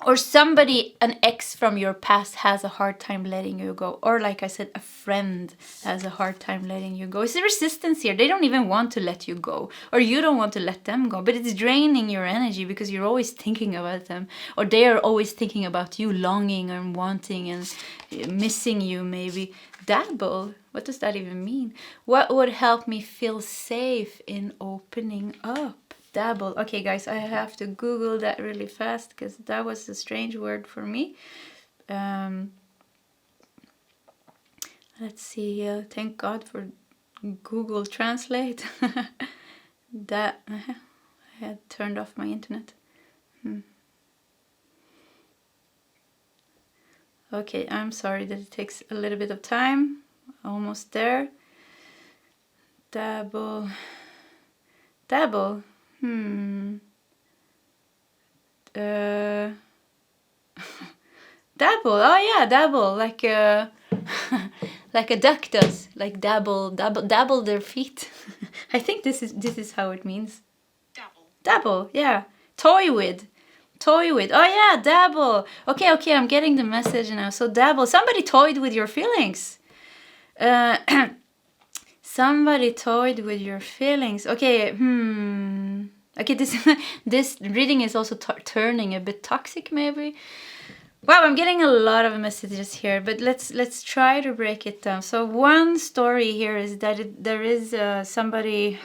or somebody, an ex from your past, has a hard time letting you go, or like I said, a friend has a hard time letting you go. It's a resistance here. They don't even want to let you go, or you don't want to let them go, but it's draining your energy because you're always thinking about them, or they are always thinking about you, longing and wanting and missing you maybe. Dabble. What does that even mean? What would help me feel safe in opening up? Dabble. Okay, guys, I have to Google that really fast because that was a strange word for me. Let's see. Thank God for Google Translate. That I had turned off my internet. Okay, I'm sorry that it takes a little bit of time. Almost there. Dabble. Dabble. Dabble. Oh yeah, dabble. Like a like a duck does. Like dabble their feet. I think this is how it means. Dabble. Yeah. Toy with. Oh yeah, dabble. Okay, I'm getting the message now. So dabble. Somebody toyed with your feelings. Somebody toyed with your feelings. Okay. Okay, this reading is also turning a bit toxic, maybe. Wow, I'm getting a lot of messages here, but let's try to break it down. So one story here is that there is somebody.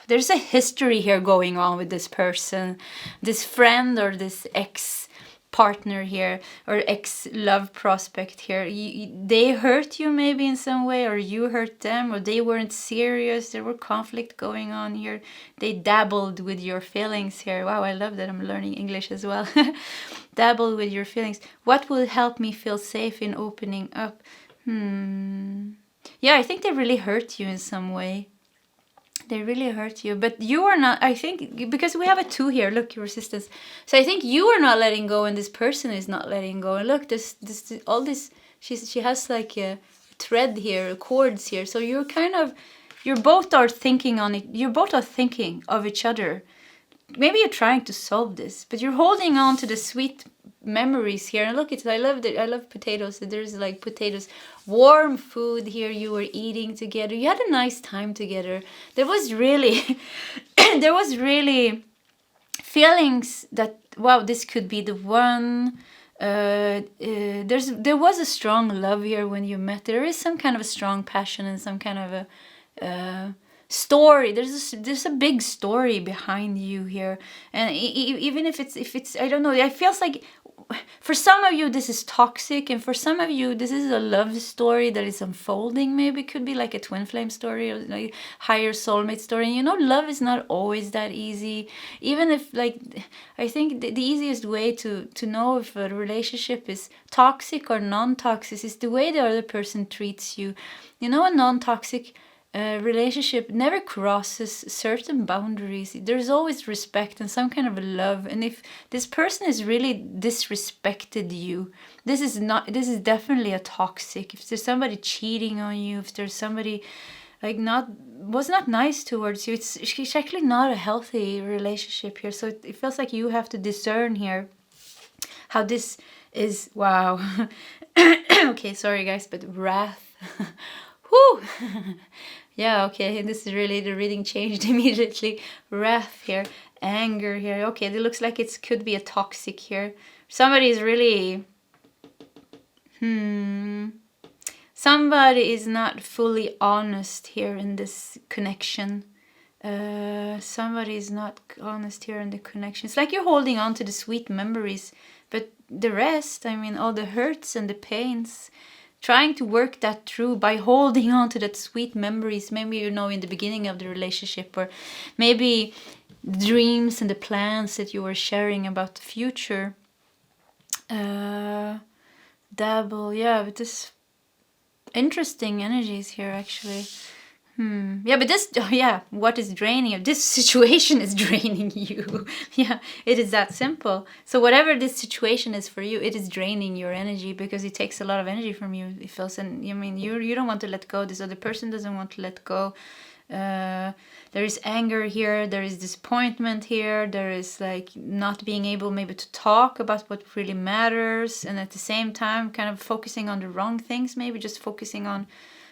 There's a history here going on with this person, this friend or this ex-partner here, or ex-love prospect here. They hurt you maybe in some way, or you hurt them, or they weren't serious. There were conflict going on here. They dabbled with your feelings here. Wow, I love that I'm learning English as well. Dabble with your feelings. What will help me feel safe in opening up? Yeah, I think they really hurt you in some way. They really hurt you, but you are not. I think because we have a 2 here. Look, your resistance. So I think you are not letting go, and this person is not letting go. And look, all this. She has like a thread here, cords here. So you're both are thinking on it. You both are thinking of each other. Maybe you're trying to solve this, but you're holding on to the sweet memories here. And look, I love potatoes. So there's like potatoes, warm food here. You were eating together. You had a nice time together. There was really feelings that, wow, this could be the one. There was a strong love here when you met. There is some kind of a strong passion and some kind of a story. There's a big story behind you here, and even if it's I don't know. It feels like for some of you this is toxic, and for some of you this is a love story that is unfolding. Maybe it could be like a twin flame story or like higher soulmate story. And you know, love is not always that easy. Even if, like, I think the easiest way to know if a relationship is toxic or non-toxic is the way the other person treats you. You know, a non-toxic relationship never crosses certain boundaries. There's always respect and some kind of a love. And if this person is really disrespected you, this is definitely a toxic. If there's somebody cheating on you, if there's somebody like was not nice towards you, it's actually not a healthy relationship here. So it feels like you have to discern here how this is. Wow. Okay, sorry guys, but wrath. Whew. Yeah, okay, this is really, the reading changed immediately. Wrath here, anger here. Okay, it looks like it could be a toxic here. Somebody is really... Somebody is not fully honest here in this connection. Somebody is not honest here in the connection. It's like you're holding on to the sweet memories, but the rest, I mean, all the hurts and the pains... Trying to work that through by holding on to that sweet memories, maybe, you know, in the beginning of the relationship, or maybe dreams and the plans that you were sharing about the future. Dabble, yeah, but this interesting energies here actually. Yeah, but this, yeah, what is draining you? This situation is draining you. Yeah, it is that simple. So whatever this situation is for you, it is draining your energy because it takes a lot of energy from you. It feels, and I mean, you don't want to let go. This other person doesn't want to let go. There is anger here. There is disappointment here. There is like not being able maybe to talk about what really matters, and at the same time, kind of focusing on the wrong things. Maybe just focusing on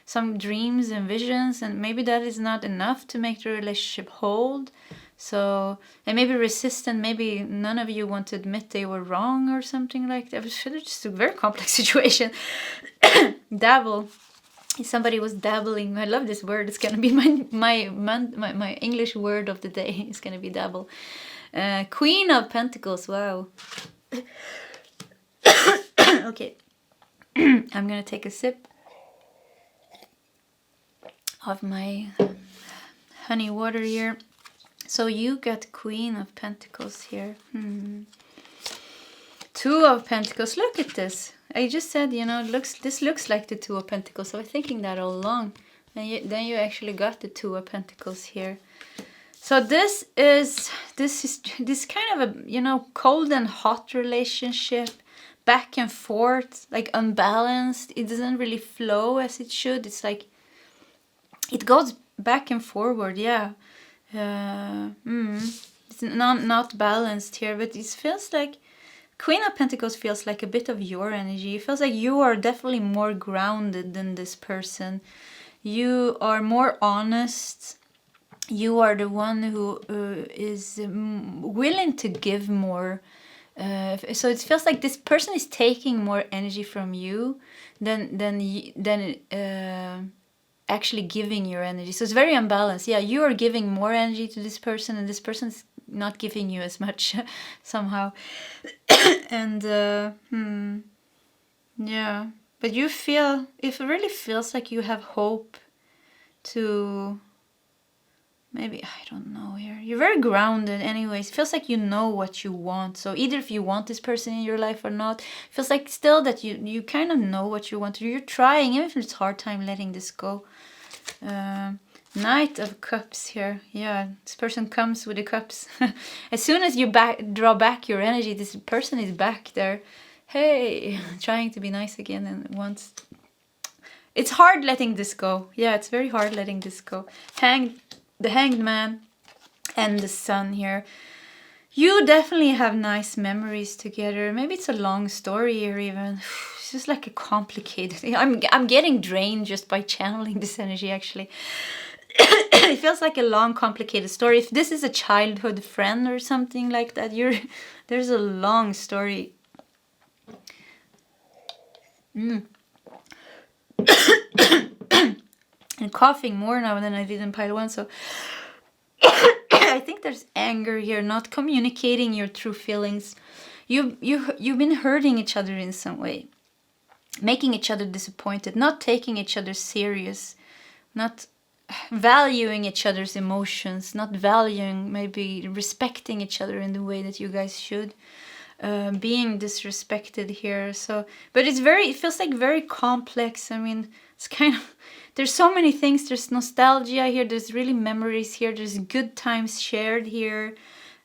some dreams and visions, and maybe that is not enough to make the relationship hold. So, and maybe resistant, maybe none of you want to admit they were wrong or something like that. It's just a very complex situation. Dabble. Somebody was dabbling. I love this word. It's gonna be my English word of the day. It's gonna be dabble. Queen of Pentacles. Wow. Okay. I'm gonna take a sip of my honey water here. So you got Queen of Pentacles here. Two of Pentacles. Look at this. I just said, you know, this looks like the Two of Pentacles. I was thinking that all along. And then you actually got the Two of Pentacles here. So this is kind of a, you know, cold and hot relationship. Back and forth, like unbalanced. It doesn't really flow as it should. It's like it goes back and forward, yeah. It's not balanced here, but it feels like Queen of Pentacles feels like a bit of your energy. It feels like you are definitely more grounded than this person. You are more honest. You are the one who is willing to give more. So it feels like this person is taking more energy from you than actually giving your energy. So it's very unbalanced. Yeah, you are giving more energy to this person, and this person's not giving you as much somehow. And yeah, but you feel, it really feels like you have hope to, maybe, I don't know here. You're very grounded anyways. It feels like you know what you want. So either if you want this person in your life or not, it feels like still that you kind of know what you want. You're trying, even if it's hard time letting this go. Knight of Cups here. Yeah, this person comes with the cups. As soon as you draw back your energy, this person is back there. Hey, trying to be nice again and wants... It's hard letting this go. Yeah, it's very hard letting this go. The Hanged Man and the Sun here. You definitely have nice memories together. Maybe it's a long story here even. It's just like a complicated thing. I'm getting drained just by channeling this energy actually. It feels like a long, complicated story. If this is a childhood friend or something like that, there's a long story. And coughing more now than I did in pile 1, so I think there's anger here, not communicating your true feelings. You've been hurting each other in some way, making each other disappointed, not taking each other serious, not valuing each other's emotions, not valuing, maybe respecting each other in the way that you guys should. Being disrespected here. So, but it feels like very complex. I mean, it's kind of, there's so many things. There's nostalgia here. There's really memories here. There's good times shared here.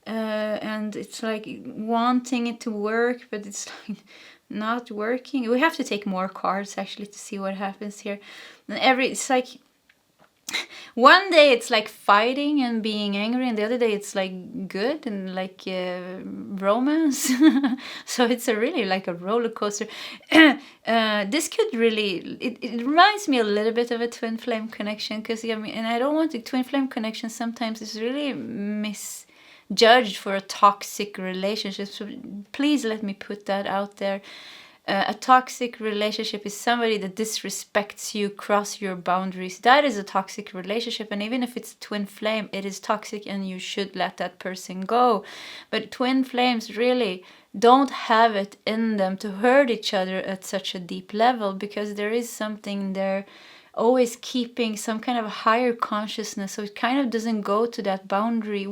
And it's like wanting it to work, but it's like not working. We have to take more cards actually to see what happens here. And it's like, one day it's like fighting and being angry, and the other day it's like good and like romance. So it's a really like a roller coaster. This could really, it reminds me a little bit of a twin flame connection, because I mean, and I don't want the twin flame connection sometimes is really misjudged for a toxic relationship. So please let me put that out there. A toxic relationship is somebody that disrespects you, cross your boundaries. That is a toxic relationship. And even if it's a twin flame, it is toxic and you should let that person go. But twin flames really don't have it in them to hurt each other at such a deep level, because there is something there always keeping some kind of higher consciousness, so it kind of doesn't go to that boundary.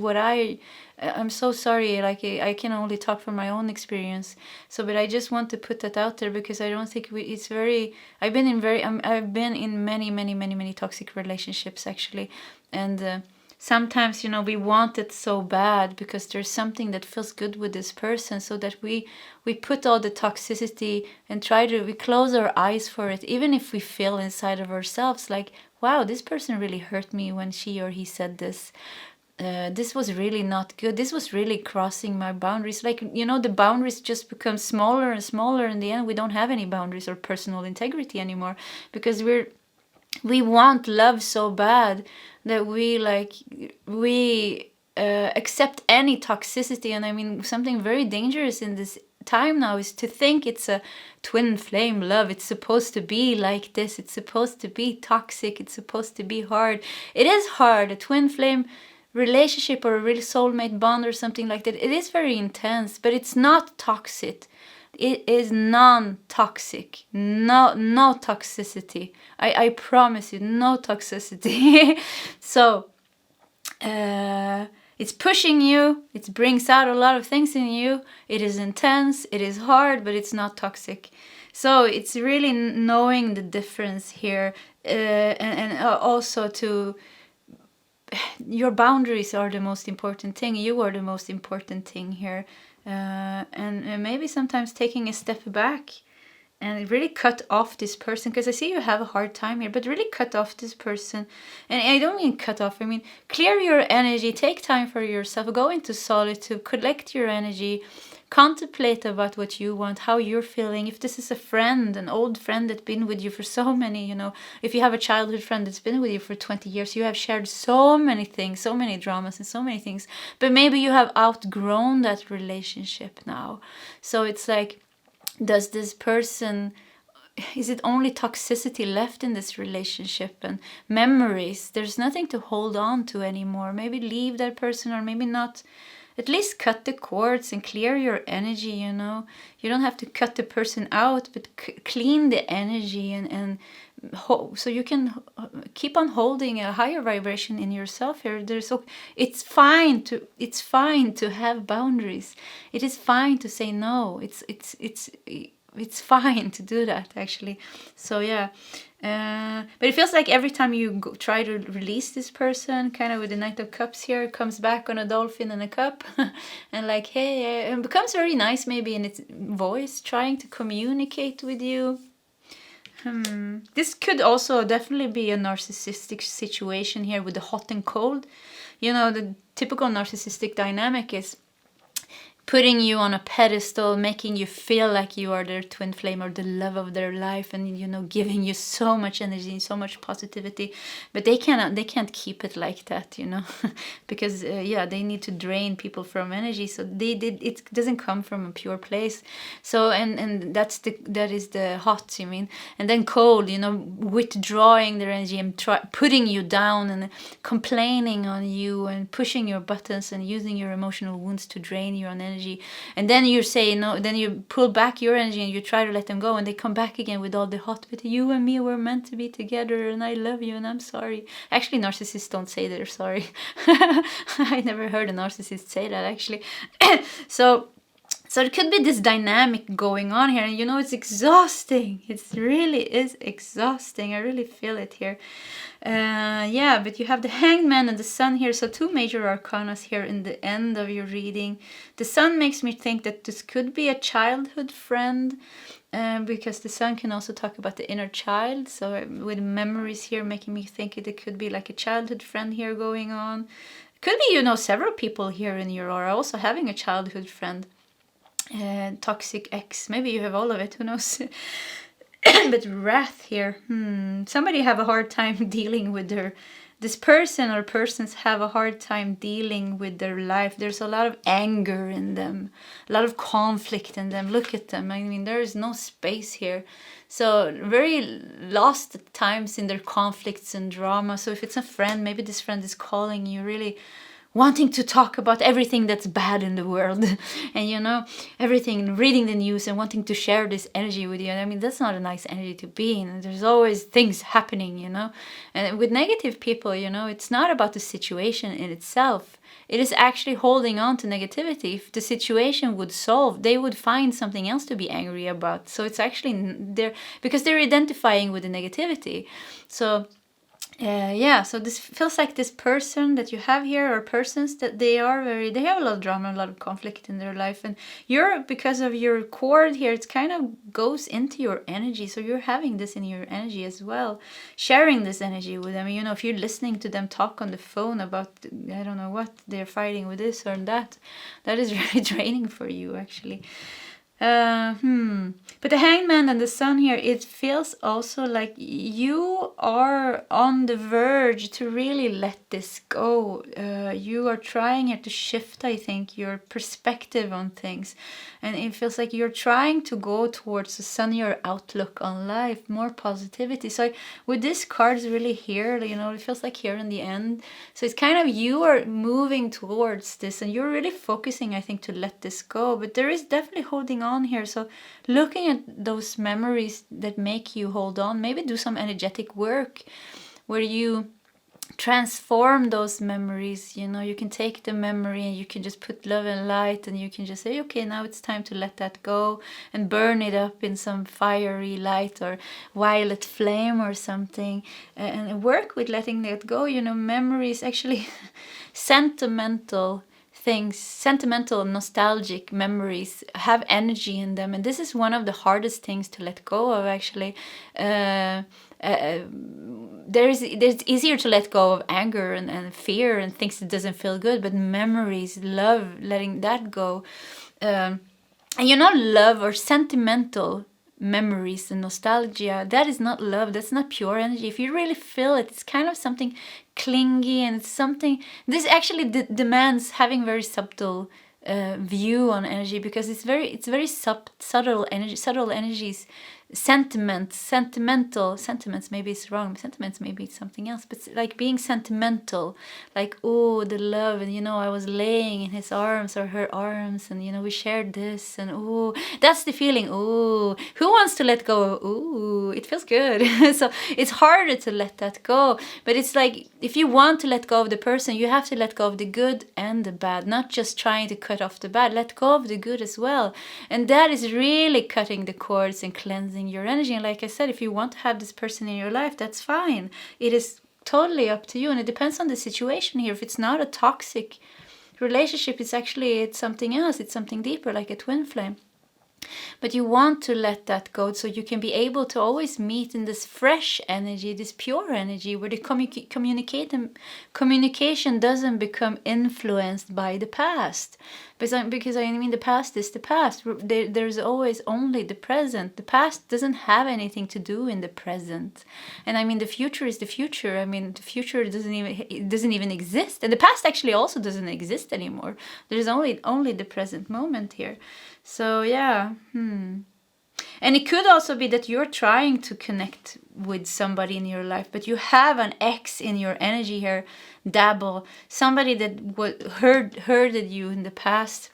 I'm so sorry, like I can only talk from my own experience, so but I just want to put that out there, because I don't think it's very, I've been in many toxic relationships actually, and sometimes, you know, we want it so bad because there's something that feels good with this person, so that we put all the toxicity and we close our eyes for it, even if we feel inside of ourselves like, wow, this person really hurt me when she or he said this. This was really not good. This was really crossing my boundaries. Like, you know, the boundaries just become smaller and smaller. In the end, we don't have any boundaries or personal integrity anymore, because we want love so bad that we accept any toxicity. And I mean, something very dangerous in this time now is to think it's a twin flame love. It's supposed to be like this. It's supposed to be toxic. It's supposed to be hard. It is hard. A twin flame relationship or a real soulmate bond or something like that, it is very intense, but it's not toxic. It is non-toxic. No toxicity. I promise you, no toxicity. So it's pushing you. It brings out a lot of things in you. It is intense. It is hard, but it's not toxic. So it's really knowing the difference here, and also to, your boundaries are the most important thing. You are the most important thing here. And maybe sometimes taking a step back and really cut off this person, because I see you have a hard time here, but really cut off this person. And I don't mean cut off, I mean clear your energy, take time for yourself, go into solitude, collect your energy, contemplate about what you want, how you're feeling. If this is a friend, an old friend that's been with you for so many, you know, if you have a childhood friend that's been with you for 20 years, you have shared so many things, so many dramas and so many things, but maybe you have outgrown that relationship now. So it's like, does this person, is it only toxicity left in this relationship and memories? There's nothing to hold on to anymore. Maybe leave that person, or maybe not. At least cut the cords and clear your energy, you know. You don't have to cut the person out, but clean the energy and so you can keep on holding a higher vibration in yourself here. It's fine to have boundaries. It is fine to say no. It's fine to do that, actually. So yeah. But it feels like every time you try to release this person, kind of with the Knight of Cups here, it comes back on a dolphin and a cup. And like, hey, it becomes very nice maybe in its voice, trying to communicate with you. This could also definitely be a narcissistic situation here with the hot and cold. You know, the typical narcissistic dynamic is putting you on a pedestal, making you feel like you are their twin flame or the love of their life, and giving you so much energy, so much positivity. But they can't keep it like that, because they need to drain people from energy. So it doesn't come from a pure place. So and that is the hot, you mean, and then cold, withdrawing their energy and putting you down and complaining on you and pushing your buttons and using your emotional wounds to drain your own energy. And then you say no, then you pull back your energy and you try to let them go, and they come back again with all the hot, but you and me were meant to be together, and I love you, and I'm sorry. Actually, narcissists don't say they're sorry. I never heard a narcissist say that, actually. So it could be this dynamic going on here, and it's exhausting. It really is exhausting. I really feel it here. But you have the Hanged Man and the Sun here. So 2 major arcanas here in the end of your reading. The Sun makes me think that this could be a childhood friend, because the Sun can also talk about the inner child. So with memories here making me think it could be like a childhood friend here going on. Could be, several people here in your aura also having a childhood friend. Toxic ex, maybe you have all of it, who knows. But wrath here, somebody have a hard time dealing with this person, or persons have a hard time dealing with their life. There's a lot of anger in them, a lot of conflict in them. Look at them, I mean, there is no space here. So very lost at times in their conflicts and drama. So if it's a friend, maybe this friend is calling you really wanting to talk about everything that's bad in the world, and everything, reading the news and wanting to share this energy with you. I mean, that's not a nice energy to be in. There's always things happening, and with negative people, it's not about the situation in itself. It is actually holding on to negativity. If the situation would solve, they would find something else to be angry about. So it's actually there because they're identifying with the negativity. So so this feels like this person that you have here, or persons that they have a lot of drama, a lot of conflict in their life, and because of your cord here, it kind of goes into your energy. So you're having this in your energy as well, sharing this energy with them. If you're listening to them talk on the phone about, I don't know what, they're fighting with this or that is really draining for you, actually. But the Hanged Man and the Sun here, it feels also like you are on the verge to really let this go. You are trying here to shift, I think, your perspective on things. And it feels like you're trying to go towards a sunnier outlook on life, more positivity. So with this card really here, it feels like here in the end. So it's kind of you are moving towards this, and you're really focusing, I think, to let this go. But there is definitely holding on here. So looking at those memories that make you hold on, maybe do some energetic work where you transform those memories. You can take the memory and you can just put love and light, and you can just say, okay, now it's time to let that go and burn it up in some fiery light or violet flame or something, and work with letting that go. Memories, actually sentimental things, sentimental, nostalgic memories have energy in them, and this is one of the hardest things to let go of, actually. There's easier to let go of anger and fear and things that doesn't feel good, but memories, love, letting that go, and love or sentimental memories and nostalgia, that is not love, that's not pure energy. If you really feel it, it's kind of something clingy, and it's something, this actually demands having very subtle view on energy, because it's very subtle energies. Sentimental sentiments, maybe it's wrong, sentiments maybe it's something else, but like being sentimental, like, oh, the love, and I was laying in his arms or her arms, and we shared this, and oh, that's the feeling. Oh, who wants to let go? Oh, it feels good. So it's harder to let that go, but it's like, if you want to let go of the person, you have to let go of the good and the bad, not just trying to cut off the bad. Let go of the good as well, and that is really cutting the cords and cleansing your energy. And like I said, if you want to have this person in your life, that's fine. It is totally up to you, and it depends on the situation here. If it's not a toxic relationship, it's something else, it's something deeper, like a twin flame. But you want to let that go so you can be able to always meet in this fresh energy, this pure energy, where the communication doesn't become influenced by the past. Because I mean, the past is the past. There's always only the present. The past doesn't have anything to do in the present. And I mean, the future is the future. I mean, the future doesn't even exist. And the past actually also doesn't exist anymore. There's only the present moment here. So yeah, And it could also be that you're trying to connect with somebody in your life, but you have an ex in your energy here, dabble, somebody that hurted you in the past,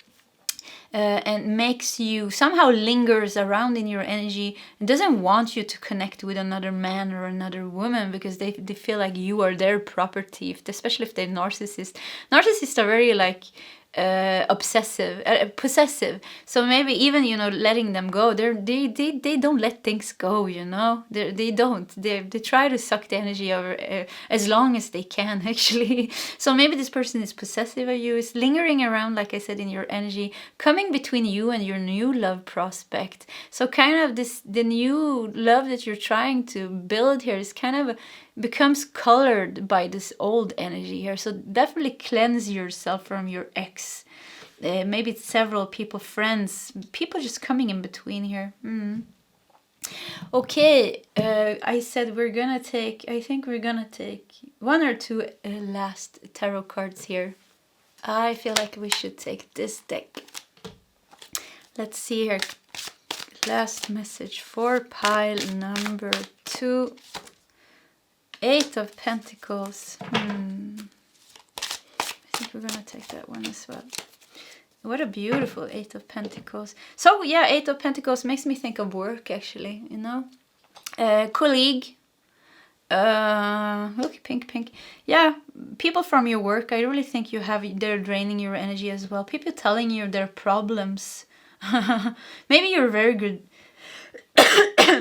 and makes you somehow lingers around in your energy and doesn't want you to connect with another man or another woman because they feel like you are their property, especially if they're narcissists. Narcissists are very like possessive. So maybe even, letting them go, they don't let things go, they don't. They try to suck the energy over as long as they can, actually. So maybe this person is possessive of you, is lingering around, like I said, in your energy, coming between you and your new love prospect. So kind of the new love that you're trying to build here is kind of becomes colored by this old energy here. So definitely cleanse yourself from your ex. Maybe it's several people, friends, people just coming in between here. Okay, I said I think we're gonna take one or two last tarot cards here. I feel like we should take this deck. Let's see here. Last message for pile number 2. 8 of Pentacles. I think we're gonna take that one as well. What a beautiful 8 of Pentacles. So yeah, 8 of Pentacles makes me think of work, actually, colleague. Look, pink. Yeah, people from your work. I really think they're draining your energy as well. People telling you their problems. Maybe you're very good.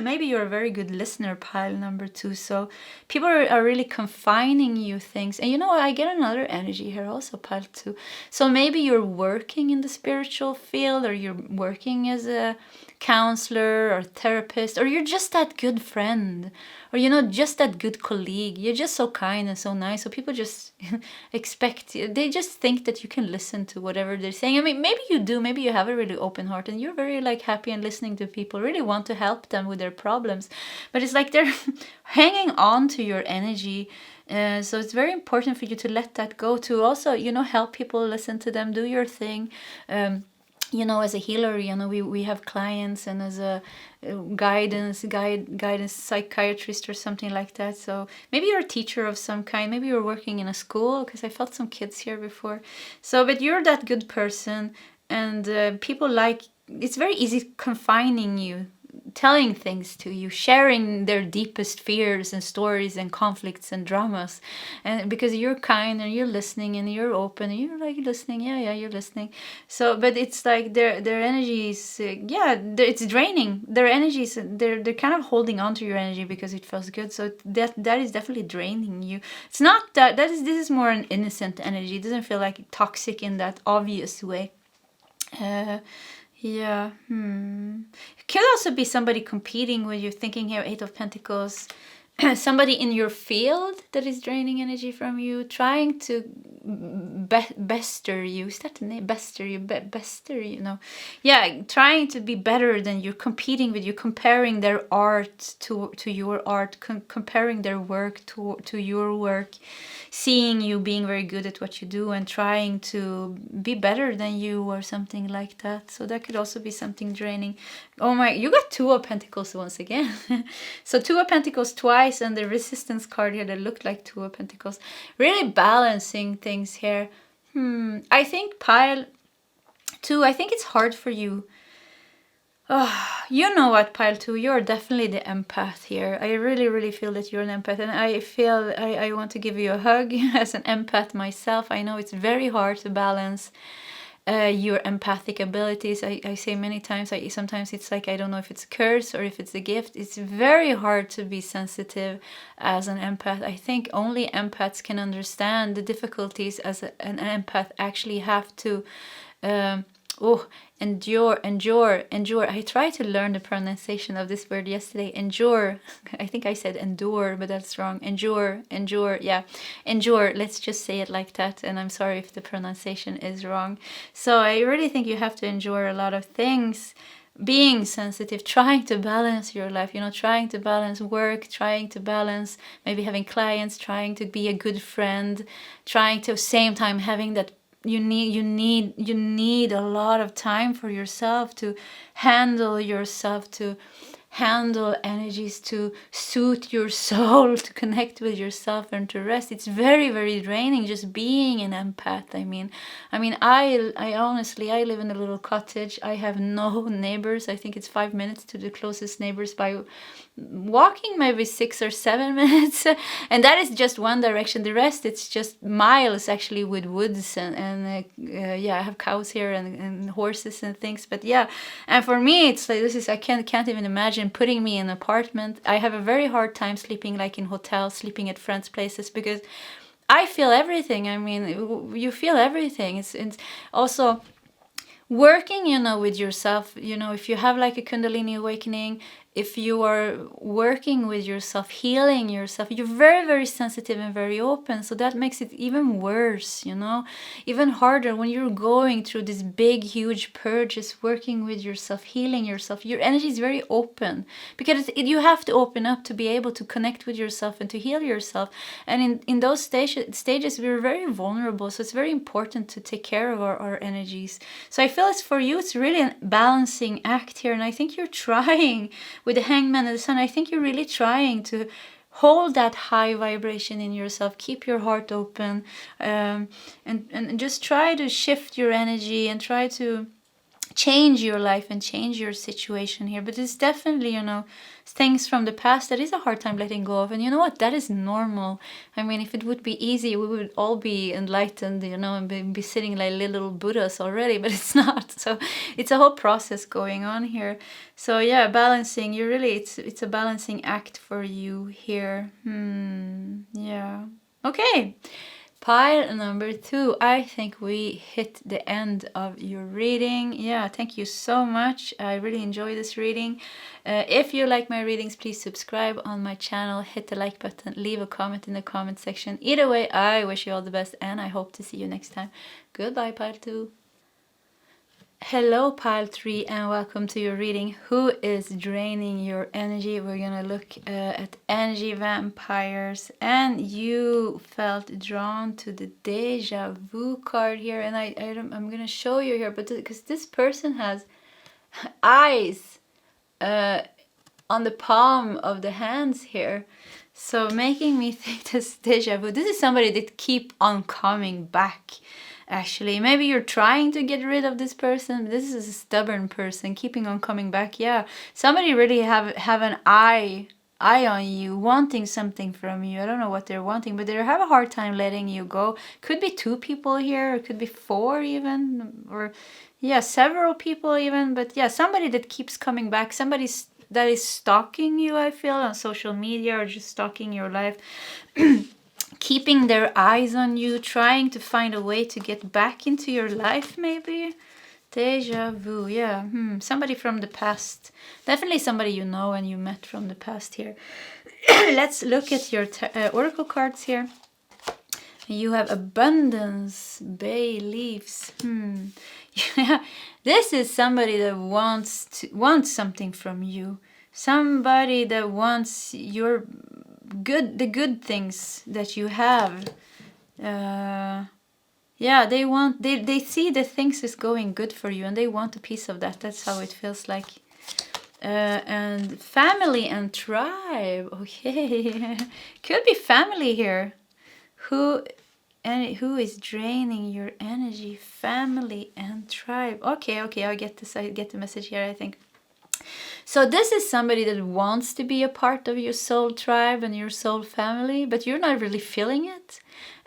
Maybe you're a very good listener, pile number 2. So people are really confining you things. And I get another energy here also, pile 2. So maybe you're working in the spiritual field, or you're working as a counselor or therapist, or you're just that good friend, or just that good colleague. You're just so kind and so nice, so people just expect you. They just think that you can listen to whatever they're saying. I mean, maybe you do, maybe you have a really open heart and you're very like happy and listening to people, really want to help them with their problems, but it's like they're hanging on to your energy. So it's very important for you to let that go, to also help people, listen to them, do your thing. As a healer, we have clients, and as a guidance psychiatrist or something like that. So maybe you're a teacher of some kind, maybe you're working in a school, because I felt some kids here before. So, but you're that good person, and people it's very easy confining you, telling things to you, sharing their deepest fears and stories and conflicts and dramas, and because you're kind and you're listening and you're open and you're like listening, you're listening. So, but it's like their energy is it's draining. Their energies, they're kind of holding on to your energy because it feels good. So that is definitely draining you. It's not this is more an innocent energy. It doesn't feel like toxic in that obvious way. It could also be somebody competing with you, thinking here, 8 of Pentacles. Somebody in your field that is draining energy from you, trying to bester you. Is that the name? Bester you, trying to be better than you, competing with you, comparing their art to your art, comparing their work to your work, seeing you being very good at what you do and trying to be better than you or something like that. So that could also be something draining. Oh my, you got 2 of Pentacles once again. So 2 of Pentacles twice, and the Resistance card here that looked like 2 of Pentacles. Really balancing things here. I think pile 2, I think it's hard for you. You know what, pile 2, you're definitely the empath here. I really, really feel that you're an empath, and I feel I want to give you a hug as an empath myself. I know it's very hard to balance your empathic abilities. I say many times, sometimes it's like, I don't know if it's a curse or if it's a gift. It's very hard to be sensitive as an empath. I think only empaths can understand the difficulties as an empath actually have to Oh, endure. I tried to learn the pronunciation of this word yesterday. Endure. I think I said endure, but that's wrong. Endure. Yeah, endure. Let's just say it like that. And I'm sorry if the pronunciation is wrong. So I really think you have to endure a lot of things. Being sensitive, trying to balance your life, trying to balance work, trying to balance maybe having clients, trying to be a good friend, trying to same time having that you need a lot of time for yourself, to handle yourself, to handle energies, to soothe your soul, to connect with yourself and to rest. It's very, very draining just being an empath. I honestly, I live in a little cottage. I have no neighbors. I think it's 5 minutes to the closest neighbors by walking, maybe 6 or 7 minutes, and that is just one direction. The rest, it's just miles actually with woods and I have cows here and horses and things. But yeah, and for me, it's like I can't even imagine putting me in an apartment. I have a very hard time sleeping like in hotels, sleeping at friends' places, because I feel everything. You feel everything. It's also working, with yourself. If you have like a Kundalini awakening, if you are working with yourself, healing yourself, you're very, very sensitive and very open. So that makes it even worse, even harder when you're going through this big, huge purges, working with yourself, healing yourself. Your energy is very open because you have to open up to be able to connect with yourself and to heal yourself. And in those stages, we're very vulnerable. So it's very important to take care of our energies. So I feel for you, it's really a balancing act here. And I think you're trying with the Hangman and the Sun. I think you're really trying to hold that high vibration in yourself, keep your heart open, and just try to shift your energy and try to change your life and change your situation here. But it's definitely, things from the past that is a hard time letting go of. And you know what? That is normal. If it would be easy, we would all be enlightened, and be sitting like little Buddhas already, but it's not. So it's a whole process going on here. So yeah, balancing, it's a balancing act for you here. Yeah. Okay. Pile number 2. I think we hit the end of your reading. Yeah, thank you so much. I really enjoy this reading. If you like my readings, please subscribe on my channel, hit the like button, leave a comment in the comment section. Either way, I wish you all the best and I hope to see you next time. Goodbye, Pile 2. Hello, Pile 3, and welcome to your reading. Who is draining your energy? We're gonna look at energy vampires, and you felt drawn to the Deja Vu card here, and I'm gonna show you here, but because this person has eyes on the palm of the hands here, so making me think this Deja Vu. This is somebody that keep on coming back. Actually, maybe you're trying to get rid of this person, but this is a stubborn person keeping on coming back. Yeah, somebody really have an eye on you, wanting something from you. I don't know what they're wanting, but they have a hard time letting you go. Could be 2 people here, or could be 4 even, or yeah, several people even. But yeah, somebody that keeps coming back, somebody that is stalking you, I feel, on social media, or just stalking your life. Keeping their eyes on you, trying to find a way to get back into your life, maybe. Deja vu, yeah. Somebody from the past. Definitely somebody you know and you met from the past here. Let's look at your oracle cards here. You have abundance, bay leaves. Yeah. This is somebody that wants something from you. Somebody that wants the good things that you have. Yeah, they see the things is going good for you and they want a piece of that. That's how it feels like. And family and tribe. Okay. Could be family here. Who is draining your energy? Family and tribe. Okay, I get this. I get the message here, I think. So this is somebody that wants to be a part of your soul tribe and your soul family, but you're not really feeling it.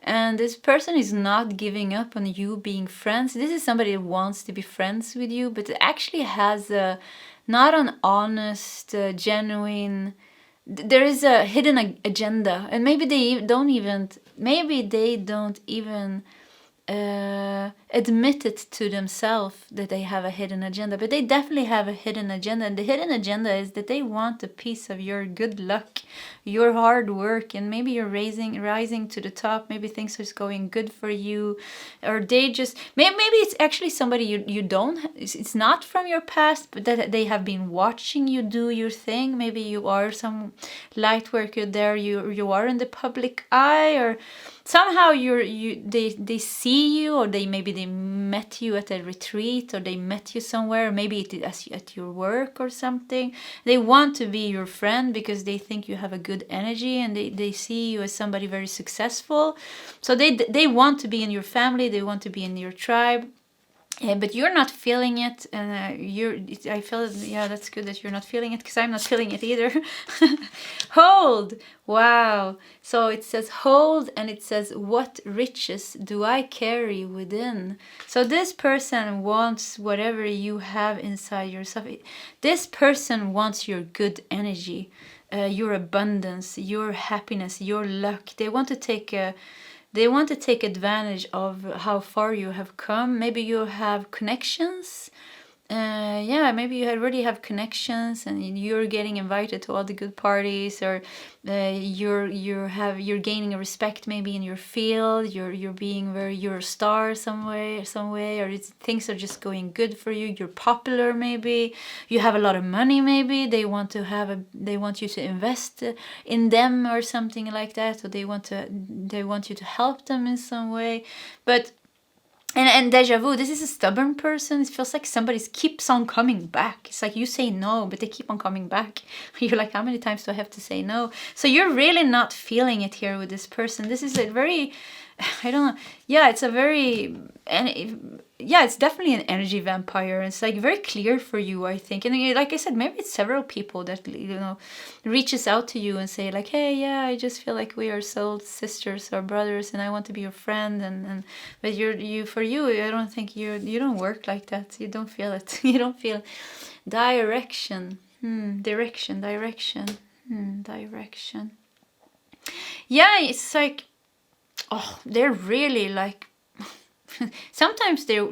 And this person is not giving up on you being friends. This is somebody that wants to be friends with you, but actually has not an honest, genuine... There is a hidden agenda, and maybe they don't even admit it to themselves that they have a hidden agenda, but they definitely have a hidden agenda. And the hidden agenda is that they want a piece of your good luck, your hard work, and maybe you're rising to the top. Maybe things are going good for you, or they just maybe it's actually somebody you don't. It's not from your past, but that they have been watching you do your thing. Maybe you are some light worker there. You are in the public eye, or somehow they see you, or they met you at a retreat, or they met you somewhere, or maybe it is at your work or something. They want to be your friend because they think you have a good energy, and they see you as somebody very successful. So they want to be in your family, they want to be in your tribe. But you're not feeling it, and I feel, yeah, that's good that you're not feeling it, because I'm not feeling it either. Hold. Wow. So it says hold, and it says, what riches do I carry within? So this person wants whatever you have inside yourself. This person wants your good energy, your abundance, your happiness, your luck. They want to take advantage of how far you have come. Maybe you have connections. Maybe you already have connections, and you're getting invited to all the good parties, or you're gaining respect maybe in your field. You're a star some way, or things are just going good for you. You're popular, maybe you have a lot of money. Maybe they want you to invest in them or something like that, or they want you to help them in some way. But and Deja Vu, this is a stubborn person. It feels like somebody keeps on coming back. It's like you say no, but they keep on coming back. You're like, how many times do I have to say no? So you're really not feeling it here with this person. This is a very, I don't know. Yeah, it's a very, it's definitely an energy vampire. It's like very clear for you, I think. And like I said, maybe it's several people that, reaches out to you and say like, hey, yeah, I just feel like we are soul sisters or brothers, and I want to be your friend. But for you, I don't think you don't work like that. You don't feel it. You don't feel direction. Direction. Yeah, it's like, oh, they're really like. Sometimes they are a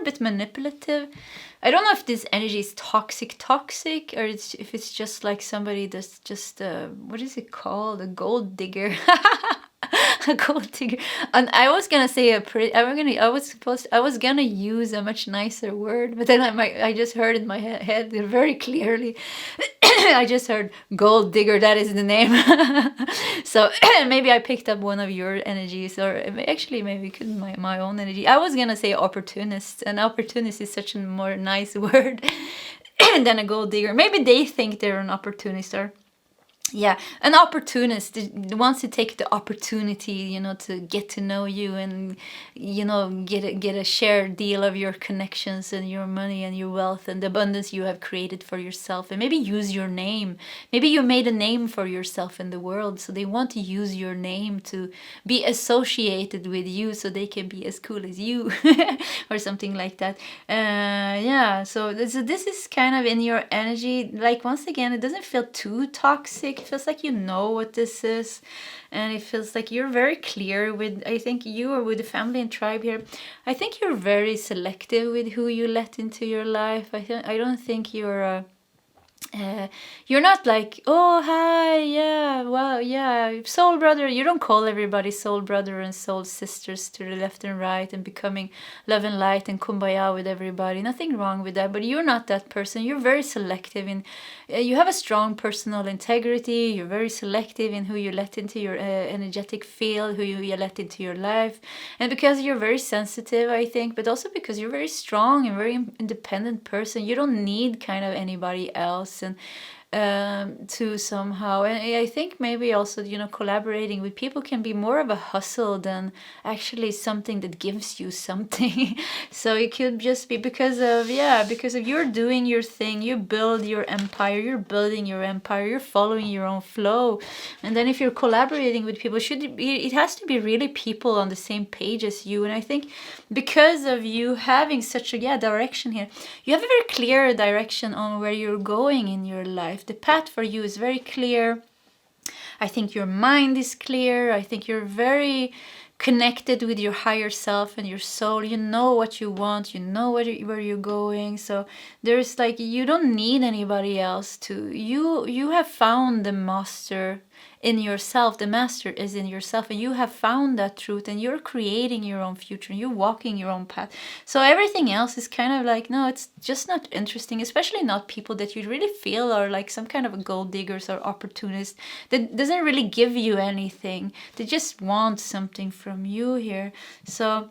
bit manipulative. I don't know if this energy is toxic, or if it's just like somebody that's just what is it called? A gold digger. A gold digger. And I was gonna say I was gonna use a much nicer word, but then I just heard in my head very clearly. I just heard gold digger. That is the name. So maybe I picked up one of your energies, or actually maybe my own energy. I was gonna say opportunist, and opportunist is such a more nice word than a gold digger. Maybe they think they're an opportunist, or yeah, an opportunist wants to take the opportunity, to get to know you, and get a shared deal of your connections and your money and your wealth and the abundance you have created for yourself, and maybe use your name. Maybe you made a name for yourself in the world, so they want to use your name to be associated with you, so they can be as cool as you, or something like that. So this is kind of in your energy. Like, once again, it doesn't feel too toxic. It feels like you know what this is, and it feels like you're very clear with, I think you are with the family and tribe here. I think you're very selective with who you let into your life. I don't think you're not like, oh, hi, yeah, wow, yeah, soul brother. You don't call everybody soul brother and soul sisters to the left and right, and becoming love and light and kumbaya with everybody. Nothing wrong with that, but you're not that person. You're very selective in, you have a strong personal integrity. You're very selective in who you let into your energetic field, who you let into your life. And because you're very sensitive, I think, but also because you're very strong and very independent person, you don't need kind of anybody else. And to somehow, and I think maybe also, collaborating with people can be more of a hustle than actually something that gives you something. So it could just be because of you're doing your thing, you build your empire, you're building your empire, you're following your own flow. And then if you're collaborating with people, it has to be really people on the same page as you. And I think because of you having such a direction here, you have a very clear direction on where you're going in your life. The path for you is very clear. I think your mind is clear. I think you're very connected with your higher self and your soul. You know what you want, you know where you're going. So there's like, you don't need anybody else to, you have found the master in yourself. The master is in yourself, and you have found that truth, and you're creating your own future, and you're walking your own path. So everything else is kind of like, no, it's just not interesting, especially not people that you really feel are like some kind of a gold diggers or opportunist that doesn't really give you anything. They just want something from you here. So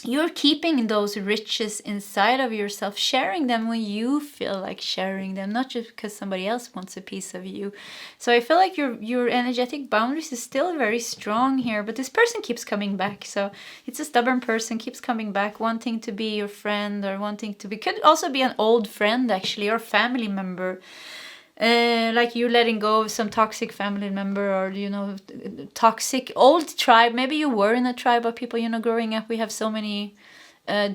you're keeping those riches inside of yourself, sharing them when you feel like sharing them, not just because somebody else wants a piece of you. So I feel like your energetic boundaries is still very strong here, but this person keeps coming back. So it's a stubborn person, keeps coming back, wanting to be your friend, or wanting to be, could also be an old friend actually, or family member. Like you letting go of some toxic family member, or toxic old tribe. Maybe you were in a tribe of people, growing up we have so many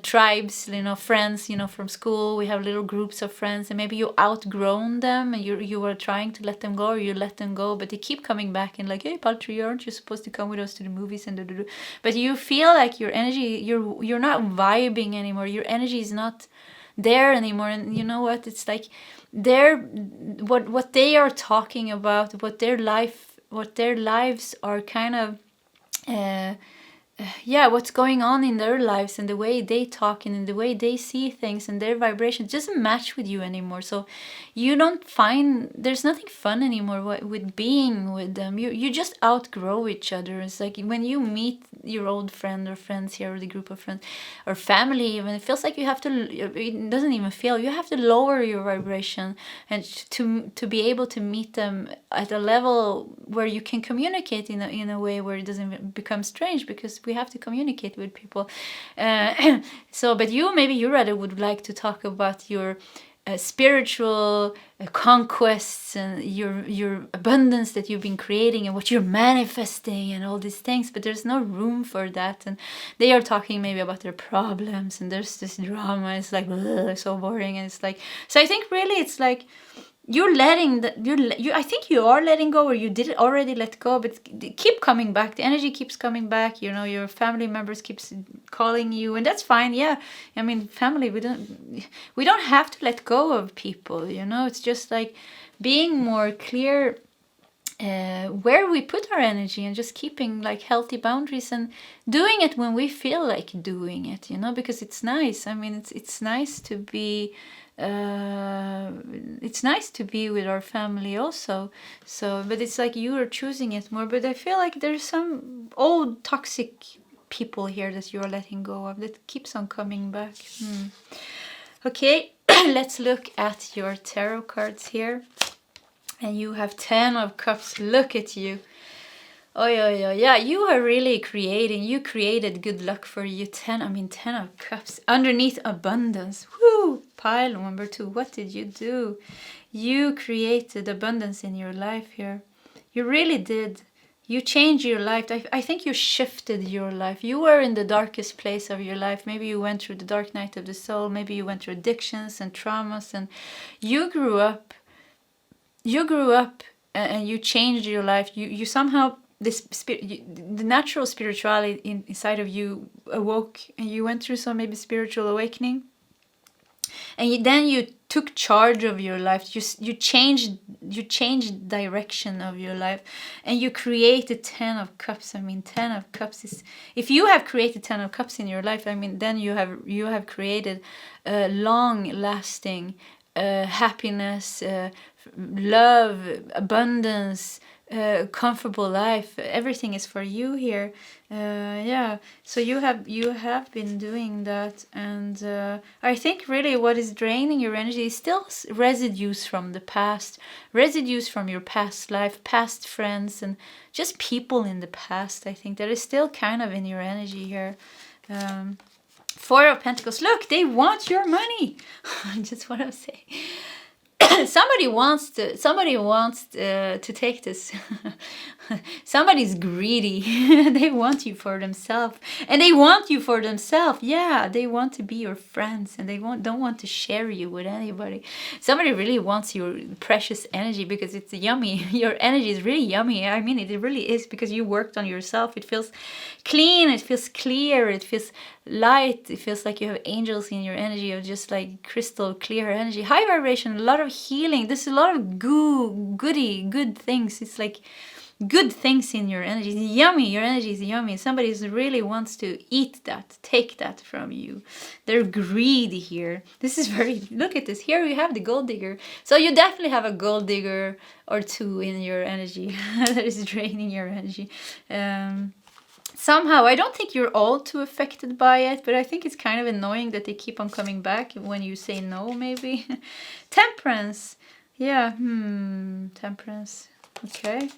tribes, friends, from school. We have little groups of friends, and maybe you outgrown them, and you were trying to let them go, or you let them go, but they keep coming back and like, hey Paltry, aren't you supposed to come with us to the movies and do. But you feel like your energy, you're not vibing anymore, your energy is not there anymore. And you know what, it's like what they are talking about, what their lives are kind of what's going on in their lives, and the way they talk and the way they see things, and their vibration doesn't match with you anymore. So you don't find, there's nothing fun anymore with being with them. You just outgrow each other. It's like when you meet your old friend or friends here, or the group of friends or family even, it feels like you have to, it doesn't even feel, you have to lower your vibration and to be able to meet them at a level where you can communicate in a way where it doesn't become strange, because we have to communicate with people. So, but maybe you rather would like to talk about your spiritual conquests and your abundance that you've been creating and what you're manifesting and all these things, but there's no room for that. And they are talking maybe about their problems, and there's this drama. It's like so boring, and it's like, so I think really it's like you're letting I think you are letting go, or you did already let go, but keep coming back. The energy keeps coming back. Your family members keeps calling you, and that's fine. Yeah, I mean, family, we don't have to let go of people. It's just like being more clear where we put our energy, and just keeping like healthy boundaries, and doing it when we feel like doing it. Because it's nice. I mean, it's nice to be. It's nice to be with our family also. So, but it's like you are choosing it more. But I feel like there's some old toxic people here that you are letting go of, that keeps on coming back. Okay, let's look at your tarot cards here. And you have 10 of Cups. Look at you. Oh yeah, you are really creating. You created good luck for you. 10 of Cups. Underneath abundance. Woo! Pile number 2. What did you do? You created abundance in your life here. You really did. You changed your life. I think you shifted your life. You were in the darkest place of your life. Maybe you went through the dark night of the soul. Maybe you went through addictions and traumas, and you grew up. And you changed your life. You somehow, the natural spirituality inside of you awoke, and you went through some maybe spiritual awakening, and then you took charge of your life. You changed direction of your life, and you created 10 of Cups. 10 of Cups is, if you have created 10 of Cups in your life, then you have created long lasting happiness, love, abundance, comfortable life. Everything is for you here. So you have been doing that, and I think really what is draining your energy is still residues from the past, residues from your past life, past friends, and just people in the past. I think that is still kind of in your energy here. 4 of Pentacles. Look, they want your money. Just what I'm saying. somebody wants to take this. Somebody's greedy. They want you for themselves, and they want you for themselves. Yeah, they want to be your friends, and they don't want to share you with anybody. Somebody really wants your precious energy because it's yummy. Your energy is really yummy. I mean, it really is, because you worked on yourself. It feels clean, it feels clear, it feels light, it feels like you have angels in your energy, of just like crystal clear energy, high vibration, a lot of healing. There's a lot of good things. It's like good things in your energy. It's yummy. Your energy is yummy. Somebody really wants to eat that, take that from you. They're greedy here. This is very, look at this. Here you have the gold digger. So you definitely have a gold digger or two in your energy that is draining your energy. Somehow, I don't think you're all too affected by it, but I think it's kind of annoying that they keep on coming back when you say no, maybe. Temperance. Yeah, temperance. Okay.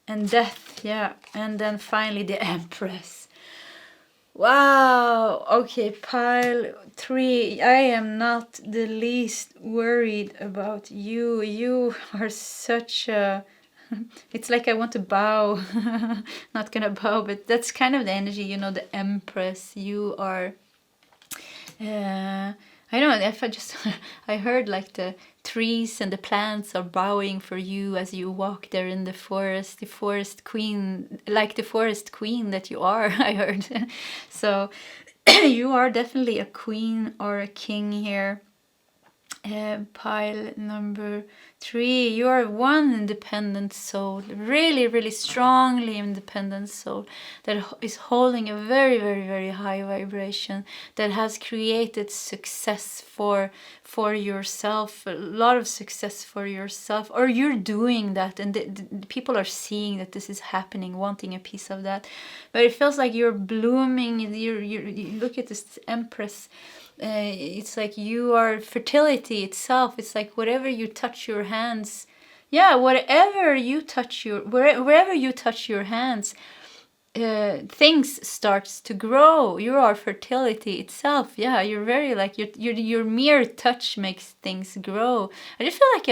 And death, yeah. And then finally the Empress. Wow. Okay, pile 3. I am not the least worried about you. You are such a... It's like I want to bow. Not gonna bow, but that's kind of the energy, you know, the Empress. You are... I don't know, if I heard like the trees and the plants are bowing for you as you walk there in the forest queen, like the forest queen that you are, I heard. So you are definitely a queen or a king here. Pile number 3, you are one independent soul, really strongly independent soul that is holding a very high vibration, that has created success for yourself, a lot of success for yourself, or you're doing that, and the people are seeing that this is happening, wanting a piece of that. But it feels like you're blooming. You look at this Empress. It's like you are fertility itself. It's like whatever you touch your hands, wherever you touch your hands, things starts to grow. You are fertility itself. Yeah, you're very like your mere touch makes things grow. I just feel like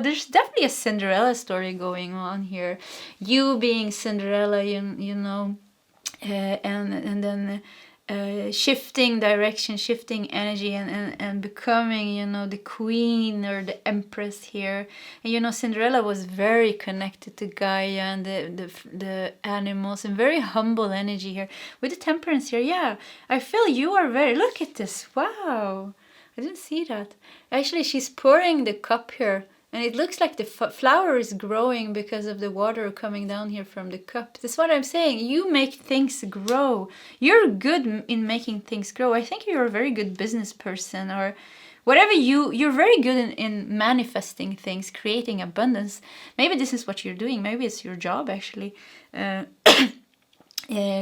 there's definitely a Cinderella story going on here. You being Cinderella, you know, and then. Shifting direction, shifting energy, and becoming, you know, the queen or the Empress here. And you know, Cinderella was very connected to Gaia and the animals, and very humble energy here. With the Temperance here, yeah, I feel you are very... Look at this, wow, I didn't see that. Actually, she's pouring the cup here. And it looks like the flower is growing because of the water coming down here from the cup. That's what I'm saying. You make things grow. You're good in making things grow. I think you're a very good business person, or whatever you're very good in manifesting things, creating abundance. Maybe this is what you're doing. Maybe it's your job, actually.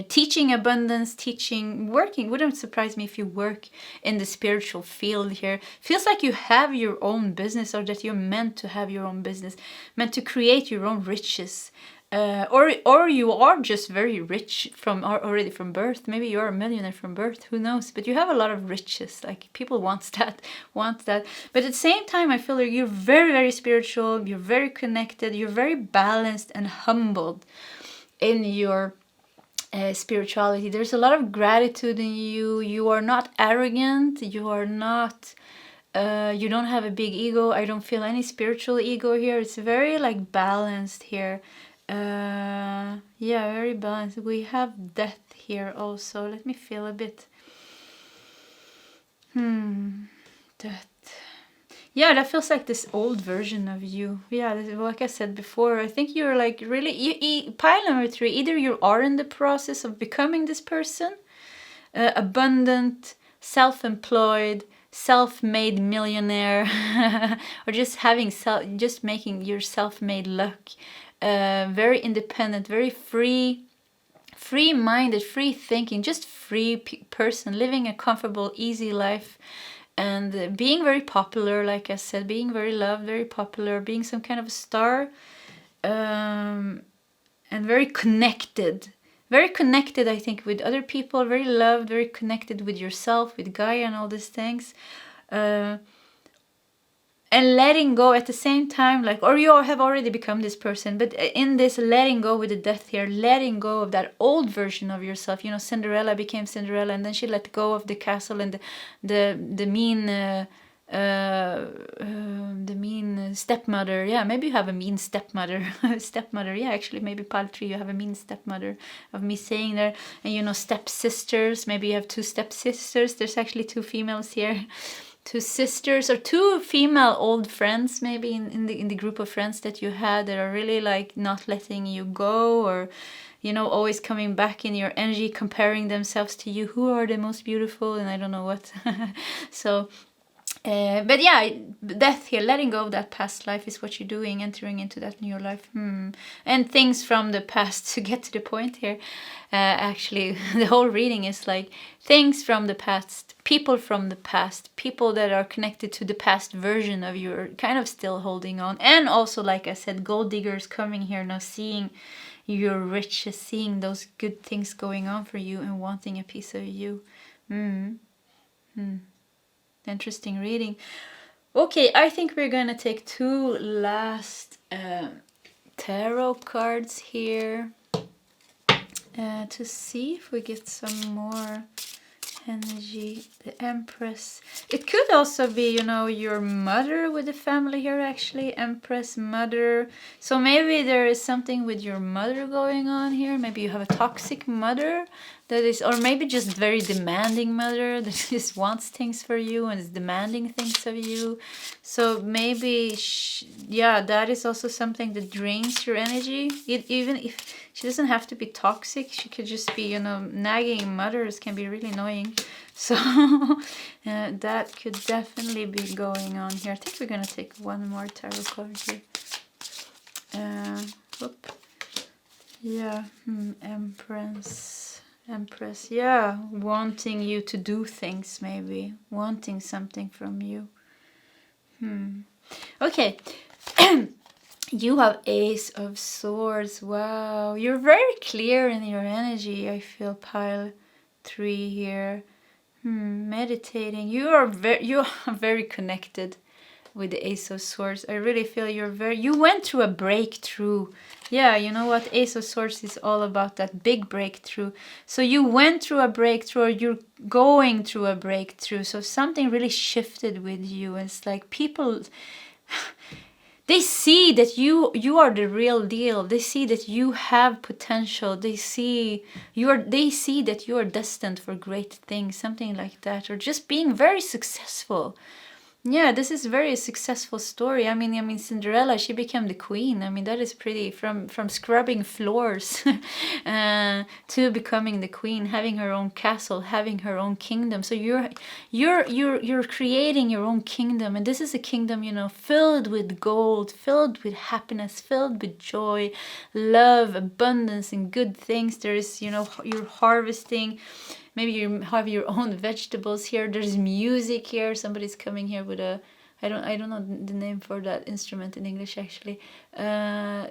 Teaching abundance, working. Wouldn't surprise me if you work in the spiritual field here. Feels like you have your own business, or that you're meant to have your own business, meant to create your own riches. Or you are just very rich already from birth. Maybe you're a millionaire from birth, who knows? But you have a lot of riches. Like, people want that. But at the same time, I feel like you're very spiritual, you're very connected, you're very balanced and humbled in your spirituality. There's a lot of gratitude in you. You are not arrogant. You are not you don't have a big ego. I don't feel any spiritual ego here. It's very like balanced here. Very balanced. We have death here also. Let me feel a bit. Death. Yeah, that feels like this old version of you. Yeah, like I said before, I think you're like really... pile number 3, either you are in the process of becoming this person, abundant, self-employed, self-made millionaire, or just just making your self-made luck. Very independent, very free-minded, free thinking, just free person, living a comfortable, easy life. And being very popular, like I said, being very loved, very popular, being some kind of a star, and very connected. Very connected, I think, with other people, very loved, very connected with yourself, with Gaia and all these things. and letting go at the same time, like, or you have already become this person, but in this letting go with the death here, letting go of that old version of yourself. You know, Cinderella became Cinderella, and then she let go of the castle and the mean stepmother. Yeah, maybe you have a mean stepmother. Stepmother, yeah, actually, maybe pile 3, you have a mean stepmother, of me saying there. And you know, stepsisters, maybe you have 2 stepsisters. There's actually 2 females here. 2 sisters, or 2 female old friends, maybe in the group of friends that you had, that are really like not letting you go, or you know, always coming back in your energy, comparing themselves to you, who are the most beautiful, and I don't know what. So but yeah, death here, letting go of that past life is what you're doing, entering into that new life. And things from the past, to get to the point here. Actually, the whole reading is like things from the past, people from the past, people that are connected to the past version of you are kind of still holding on. And also, like I said, gold diggers coming here now, seeing your riches, seeing those good things going on for you and wanting a piece of you. Interesting reading. Okay, I think we're gonna take 2 last tarot cards here to see if we get some more energy. The Empress. It could also be, you know, your mother with the family here, actually. Empress, mother. So maybe there is something with your mother going on here. Maybe you have a toxic mother that is, or maybe just very demanding mother that just wants things for you and is demanding things of you. So maybe, yeah, that is also something that drains your energy. Even if she doesn't have to be toxic, she could just be, you know, nagging mothers can be really annoying. So that could definitely be going on here. I think we're gonna take 1 more tarot card here. Yeah, Empress, yeah, wanting you to do things, maybe wanting something from you. Okay. You have Ace of Swords. Wow, you're very clear in your energy. I feel pile 3 here. Meditating. You are very connected with the Ace of Swords. I really feel you went through a breakthrough. Yeah, you know what? Ace of Swords is all about that big breakthrough. So you went through a breakthrough, or you're going through a breakthrough. So something really shifted with you. It's like people, they see that you are the real deal. They see that you have potential. They see that you are destined for great things, something like that, or just being very successful. Yeah, this is very successful story. I mean, Cinderella, she became the queen. I mean, that is pretty, from scrubbing floors to becoming the queen, having her own castle, having her own kingdom. So you're creating your own kingdom, and this is a kingdom, you know, filled with gold, filled with happiness, filled with joy, love, abundance, and good things. There is, you know, you're harvesting. Maybe you have your own vegetables here. There's music here. Somebody's coming here with a, I don't know the name for that instrument in English, actually. No,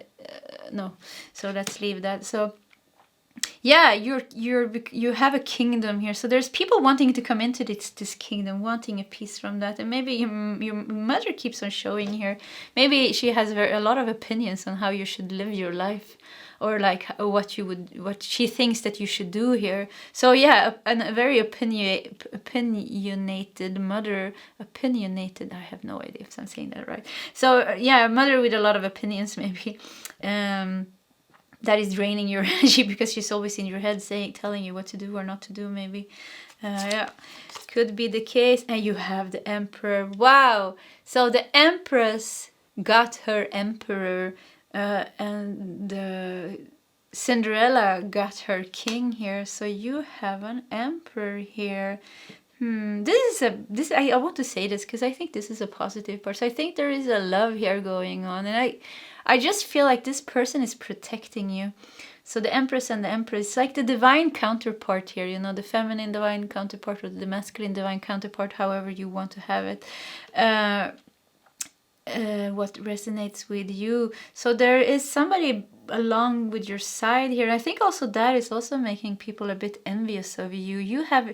so let's leave that. So yeah, you have a kingdom here. So there's people wanting to come into this kingdom, wanting a piece from that. And maybe your mother keeps on showing here. Maybe she has a lot of opinions on how you should live your life, or like what she thinks that you should do here. So yeah, a very opinionated mother. Opinionated, I have no idea if I'm saying that right. So yeah, a mother with a lot of opinions, maybe. That is draining your energy, because she's always in your head telling you what to do or not to do, maybe. Yeah, could be the case. And you have the Emperor. Wow. So the Empress got her Emperor, and Cinderella got her king here. So you have an Emperor here. I want to say this because I think this is a positive part. So I think there is a love here going on, and I just feel like this person is protecting you. So the Empress and the Emperor, it's like the divine counterpart here, you know, the feminine divine counterpart, or the masculine divine counterpart, however you want to have it. What resonates with you. So there is somebody along with your side here. I think also that is also making people a bit envious of you. You have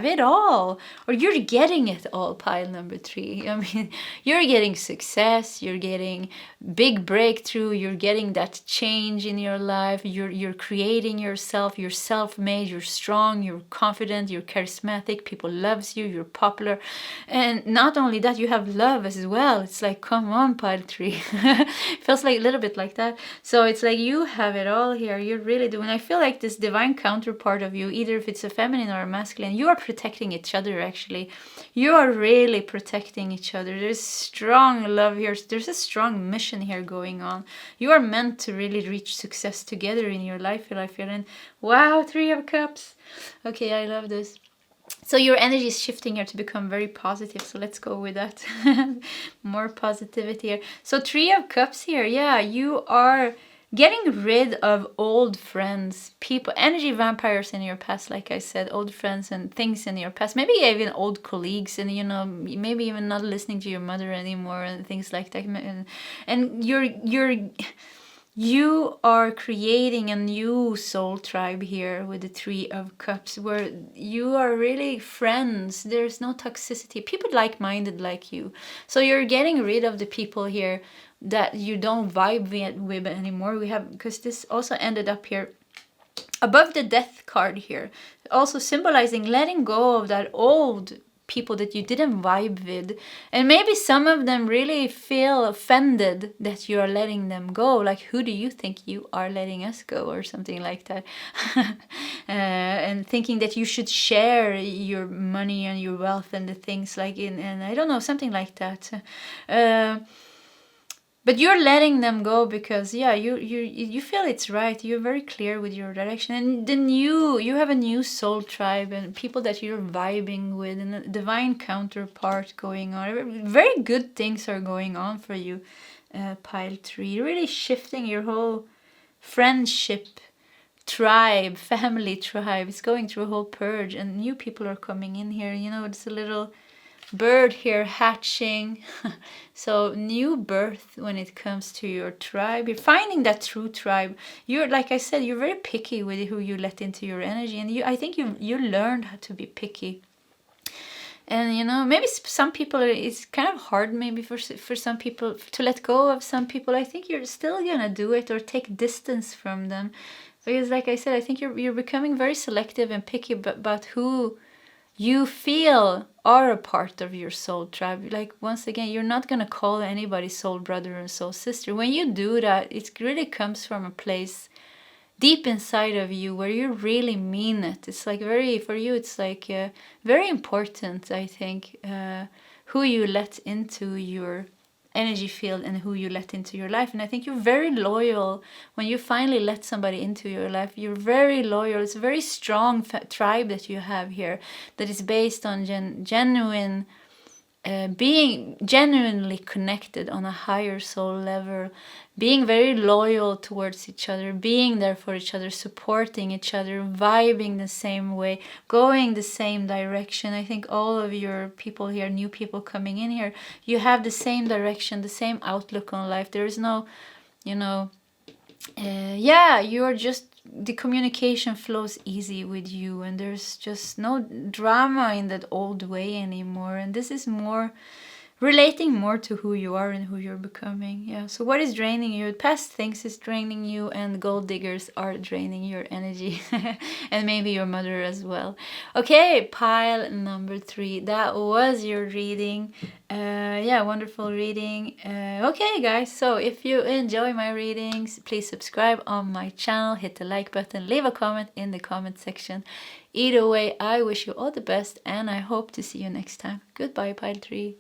it all, or you're getting it all, pile number 3. I mean, you're getting success, you're getting big breakthrough, you're getting that change in your life, you're creating yourself, you're self-made, you're strong, you're confident, you're charismatic, people loves you, you're popular. And not only that, you have love as well. It's like, come on, pile 3. Feels like a little bit like that. So it's like you have it all here. You really do. And I feel like this divine counterpart of you, either if it's a feminine or a masculine, you are protecting each other. Actually, you are really protecting each other. There's strong love here. There's a strong mission here going on. You are meant to really reach success together in your life, I feel. And wow, 3 of Cups. Okay, I love this. So your energy is shifting here to become very positive. So let's go with that. More positivity here. So 3 of Cups here. Yeah, you are getting rid of old friends, people, energy vampires in your past, like I said, old friends and things in your past. Maybe even old colleagues, and maybe even not listening to your mother anymore and things like that. And you are creating a new soul tribe here with the 3 of Cups, where you are really friends. There's no toxicity. People like-minded like you. So you're getting rid of the people here that you don't vibe with anymore. Because this also ended up here above the Death card here, also symbolizing letting go of that old people that you didn't vibe with, and maybe some of them really feel offended that you are letting them go, like, who do you think you are, letting us go, or something like that. And thinking that you should share your money and your wealth and the things like and I don't know, something like that. But you're letting them go because, yeah, you feel it's right. You're very clear with your direction. And then you have a new soul tribe and people that you're vibing with and a divine counterpart going on. Very good things are going on for you, pile 3. You're really shifting your whole friendship tribe, family tribe. It's going through a whole purge and new people are coming in here. It's a little bird here hatching. So new birth when it comes to your tribe. You're finding that true tribe. You're, like I said, you're very picky with who you let into your energy, and I think you learned how to be picky. And maybe some people, it's kind of hard maybe for some people to let go of some people. I think you're still gonna do it or take distance from them, because like I said, I think you're becoming very selective and picky about who you feel are a part of your soul tribe. Like, once again, you're not going to call anybody soul brother and soul sister. When you do that, it really comes from a place deep inside of you where you really mean it. It's like for you, it's like very important, I think, who you let into your energy field and who you let into your life. And I think you're very loyal when you finally let somebody into your life. You're very loyal. It's a very strong tribe that you have here that is based on genuine being genuinely connected on a higher soul level, being very loyal towards each other, being there for each other, supporting each other, vibing the same way, going the same direction. I think all of your people here, new people coming in here, you have the same direction, the same outlook on life. There is no, you're just, the communication flows easy with you, and there's just no drama in that old way anymore. And this is more relating more to who you are and who you're becoming. Yeah. So what is draining you? Past things is draining you, and gold diggers are draining your energy. And maybe your mother as well. Okay, pile number 3. That was your reading. Wonderful reading. Okay, guys, so if you enjoy my readings, please subscribe on my channel, hit the like button, leave a comment in the comment section. Either way, I wish you all the best, and I hope to see you next time. Goodbye, pile 3.